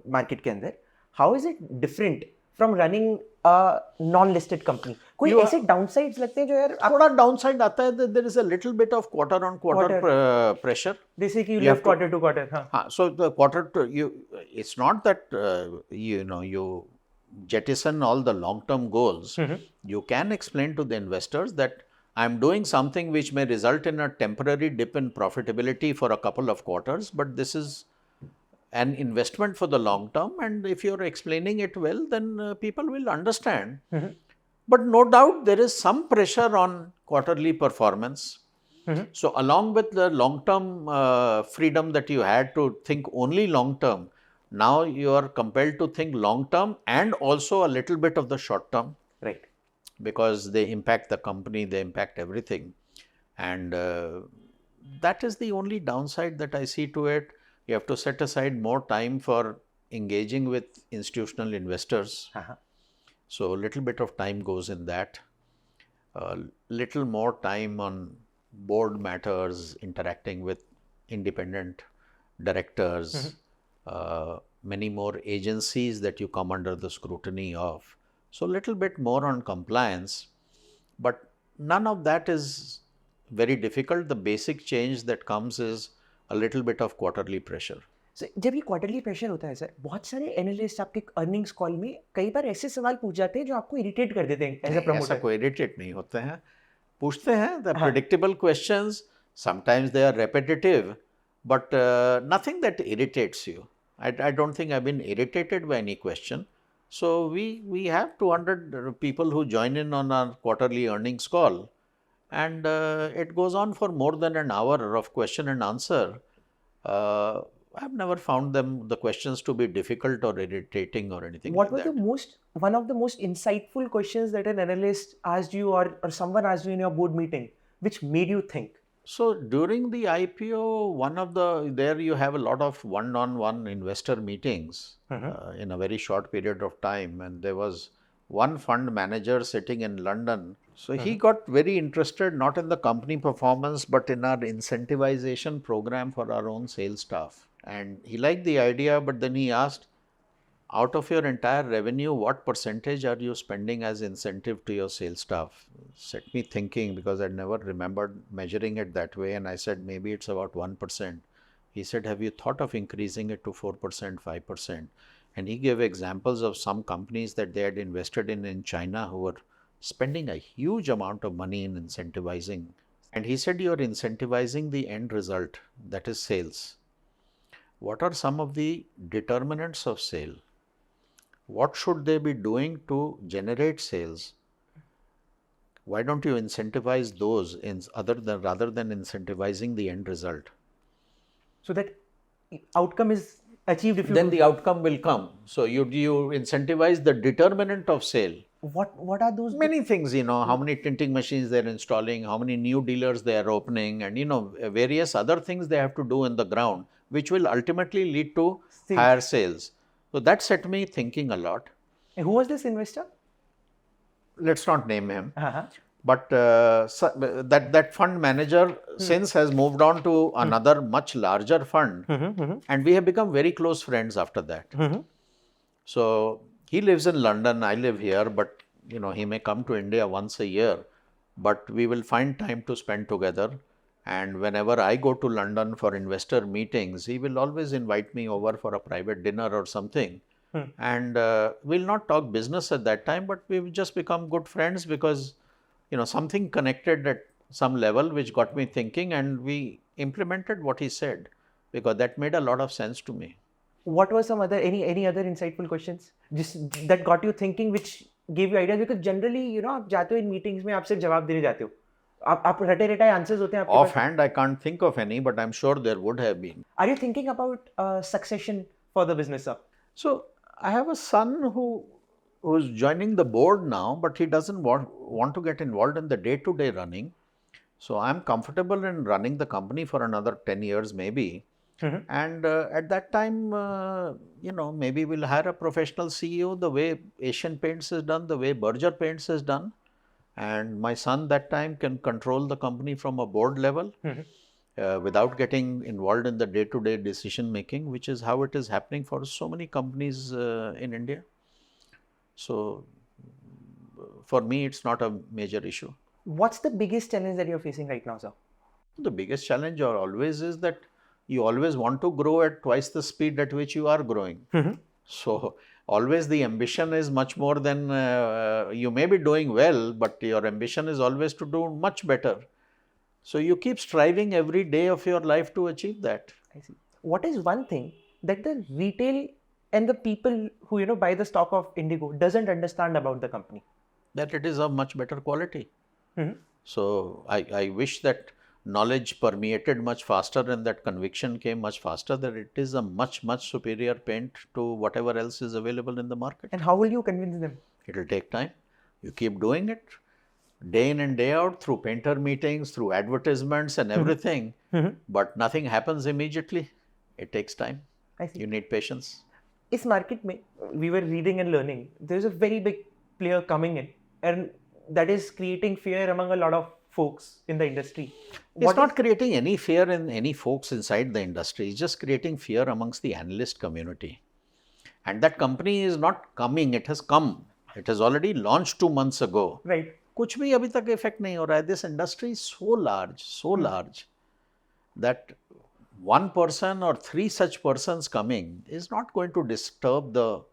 market के अंदर, how is it different from running a non-listed company? कोई ऐसे downsides लगते हैं जो यार थोड़ा downside आता है that there is a little bit of quarter-on-quarter pressure. जैसे कि you live quarter to quarter. So the it's not that you jettison all the long-term goals. You can explain to the investors that I'm doing something which may result in a temporary dip in profitability for a couple of quarters, but this is an investment for the long term, and if you're explaining it well, then people will understand. But no doubt there is some pressure on quarterly performance. So along with the long-term freedom that you had to think only long-term, now you are compelled to think long-term and also a little bit of the short-term. Right. Because they impact the company, they impact everything. And that is the only downside that I see to it. You have to set aside more time for engaging with institutional investors. So a little bit of time goes in that. Little more time on board matters, interacting with independent directors, many more agencies that you come under the scrutiny of. So, little bit more on compliance, but none of that is very difficult. The basic change that comes is a little bit of quarterly pressure. So, जब ये quarterly pressure होता है sir, बहुत सारे analyst आपके earnings call में कई बार ऐसे सवाल पूछ जाते हैं जो आपको इरिटेट कर देते हैं एज अ प्रमोटर. ऐसा कोई इरिटेट नहीं होते हैं, पूछते हैं the predictable questions, sometimes they are repetitive, but nothing that irritates you. I don't think I've been irritated by any question. So we have 200 people who join in on our quarterly earnings call, and it goes on for more than an hour of question and answer. I've never found the questions to be difficult or irritating or anything What like was that. one of the most insightful questions that an analyst asked you or someone asked you in your board meeting, which made you think? So during the IPO, there you have a lot of one-on-one investor meetings in a very short period of time, and there was one fund manager sitting in London. So he got very interested not in the company performance but in our incentivization program for our own sales staff. And he liked the idea, but then he asked, out of your entire revenue, what percentage are you spending as incentive to your sales staff? Set me thinking, because I never remembered measuring it that way, and I said maybe it's about 1%. He said, have you thought of increasing it to 4%, 5%? And he gave examples of some companies that they had invested in China who were spending a huge amount of money in incentivizing. And he said, you are incentivizing the end result, that is sales. What are some of the determinants of sale? What should they be doing to generate sales? Why don't you incentivize those rather than incentivizing the end result? So that outcome is achieved if you then the outcome will come. So you incentivize the determinant of sale. What are those? Many things, how many tinting machines they're installing, how many new dealers they are opening, and various other things they have to do in the ground, which will ultimately lead to higher sales. So that set me thinking a lot. And who was this investor? Let's not name him. But that fund manager since has moved on to another much larger fund, and we have become very close friends after that. So he lives in London, I live here, but he may come to India once a year, but we will find time to spend together. And whenever I go to London for investor meetings, he will always invite me over for a private dinner or something. And we'll not talk business at that time, but we've just become good friends because, something connected at some level which got me thinking, and we implemented what he said because that made a lot of sense to me. What were any other insightful questions just that got you thinking, which gave you ideas? Because generally, आप जाते हो in meetings में आप सिर्फ जवाब देने जाते हो. आप रटे-रटाए answers होते हैं आपके पास. Offhand, I can't think of any, but I'm sure there would have been. Are you thinking about succession for the business, sir? So I have a son who's joining the board now, but he doesn't want to get involved in the day-to-day running. So I'm comfortable in running the company for another 10 years maybe. And at that time, maybe we'll hire a professional CEO the way Asian Paints is done, the way Berger Paints is done. And my son that time can control the company from a board level without getting involved in the day-to-day decision making, which is how it is happening for so many companies in India. So for me, it's not a major issue. What's the biggest challenge that you're facing right now, sir? The biggest challenge always is that you always want to grow at twice the speed at which you are growing. So always the ambition is much more than you may be doing well, but your ambition is always to do much better. So you keep striving every day of your life to achieve that. I see. What is one thing that the retail and the people who buy the stock of Indigo doesn't understand about the company? That it is of much better quality. So I wish that knowledge permeated much faster and that conviction came much faster that it is a much, much superior paint to whatever else is available in the market. And how will you convince them? It will take time. You keep doing it day in and day out through painter meetings, through advertisements and everything. But nothing happens immediately. It takes time. I see. You need patience. This market, we were reading and learning, there's a very big player coming in, and that is creating fear among a lot of folks in the industry. It's not creating any fear in any folks inside the industry. It's just creating fear amongst the analyst community. And that company is not coming, it has come. It has already launched 2 months ago. Right. कुछ भी अभी तक effect नहीं हो रहा है. This industry is so large that one person or 3 such persons coming is not going to disturb the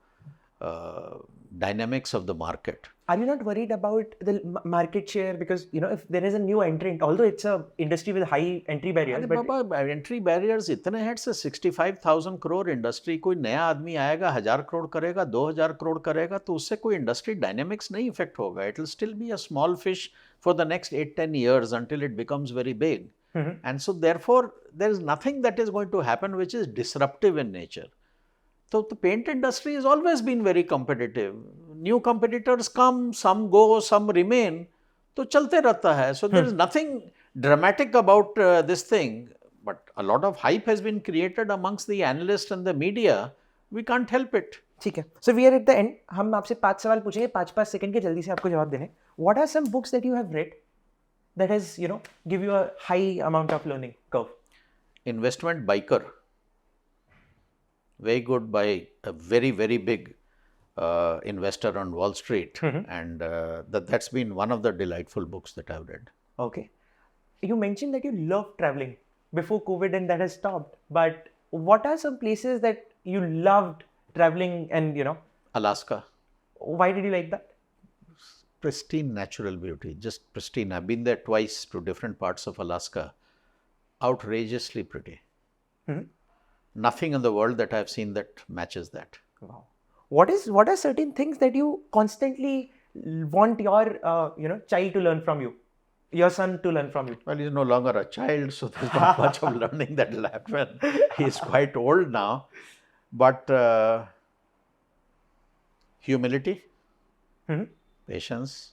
dynamics of the market. Are you not worried about the market share? Because, if there is a new entrant, although it's a industry with high entry barriers, but Baba, entry barriers इतने हैं से 65,000 crore industry, कोई नया आदमी आएगा 1,000 crore करेगा 2,000 crore करेगा तो उससे कोई industry dynamics नहीं affect होगा. It will still be a small fish for the next 8-10 years until it becomes very big. And so therefore there is nothing that is going to happen which is disruptive in nature. So the paint industry has always been very competitive. New competitors come, some go, some remain. तो चलते रहता है. So there is nothing dramatic about this thing. But a lot of hype has been created amongst the analysts and the media. We can't help it. ठीक है. So we are at the end. हम आपसे 5 सवाल पूछेंगे, 5 second के जल्दी से आपको जवाब देने. What are some books that you have read that has, give you a high amount of learning curve? Investment Biker. Very good, by a very, very big investor on Wall Street. And that's been one of the delightful books that I've read. Okay. You mentioned that you love traveling before COVID and that has stopped. But what are some places that you loved traveling and, Alaska. Why did you like that? Pristine natural beauty, just pristine. I've been there twice to different parts of Alaska. Outrageously pretty. Nothing in the world that I've seen that matches that. Wow. What are certain things that you constantly want your child to learn from you, your son to learn from you? Well, he's no longer a child, so there's not much of learning that will happen. He's quite old now. But humility, patience,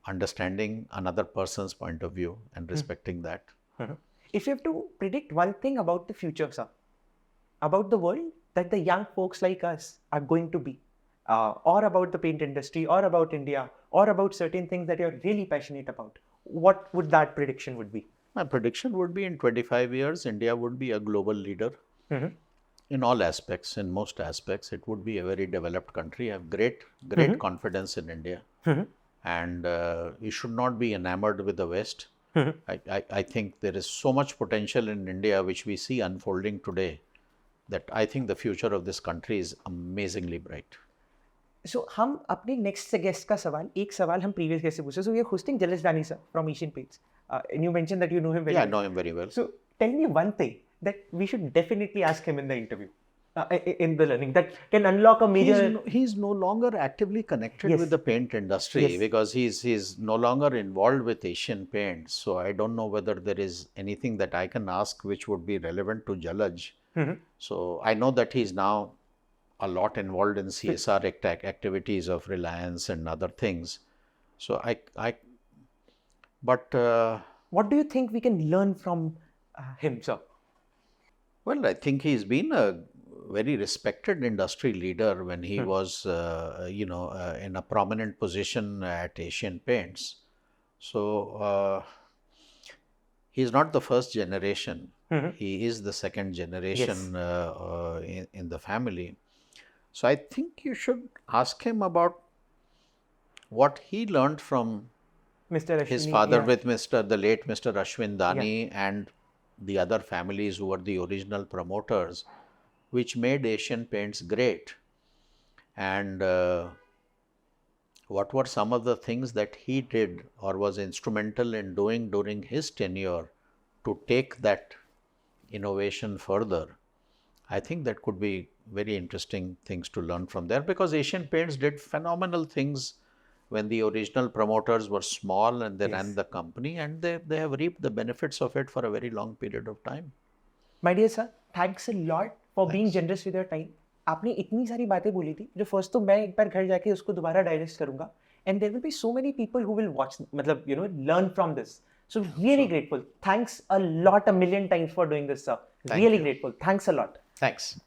understanding another person's point of view and respecting that. If you have to predict one thing about the future, sir, about the world that the young folks like us are going to be, or about the paint industry, or about India, or about certain things that you're really passionate about, what would that prediction would be? My prediction would be in 25 years, India would be a global leader in all aspects, in most aspects. It would be a very developed country. I have great confidence in India. And you should not be enamored with the West. I think there is so much potential in India which we see unfolding today that I think the future of this country is amazingly bright. So, हम अपने next guest का सवाल, एक सवाल हम previous guest से पूछे. So, we are hosting Jalaj Dani sir from Asian Paints. And you mentioned that you know him very well. Yeah, I know him very well. So, tell me one thing that we should definitely ask him in the interview, in the learning, that can unlock a major... He's no longer actively connected with the paint industry because he's no longer involved with Asian Paints. So, I don't know whether there is anything that I can ask which would be relevant to Jalaj. So, I know that he's now a lot involved in CSR activities of Reliance and other things. So, what do you think we can learn from him, sir? Well, I think he's been a very respected industry leader when he was, in a prominent position at Asian Paints. So, he's not the first generation. He is the second generation in the family. So, I think you should ask him about what he learned from his father with the late Mr. Ashwin Dani and the other families who were the original promoters, which made Asian Paints great. And what were some of the things that he did or was instrumental in doing during his tenure to take that innovation further. I think that could be very interesting things to learn from there, because Asian Paints did phenomenal things when the original promoters were small and they ran the company, and they have reaped the benefits of it for a very long period of time. My dear sir, thanks a lot for being generous with your time. आपने इतनी सारी बातें बोली थी जो first तो मैं एक बार घर जाके उसको दोबारा डाइजेस्ट करूंगा, and there will be so many people who will watch, मतलब learn from this. So really grateful. Thanks a lot, a million times for doing this, sir. Really grateful. Thanks a lot. Thanks.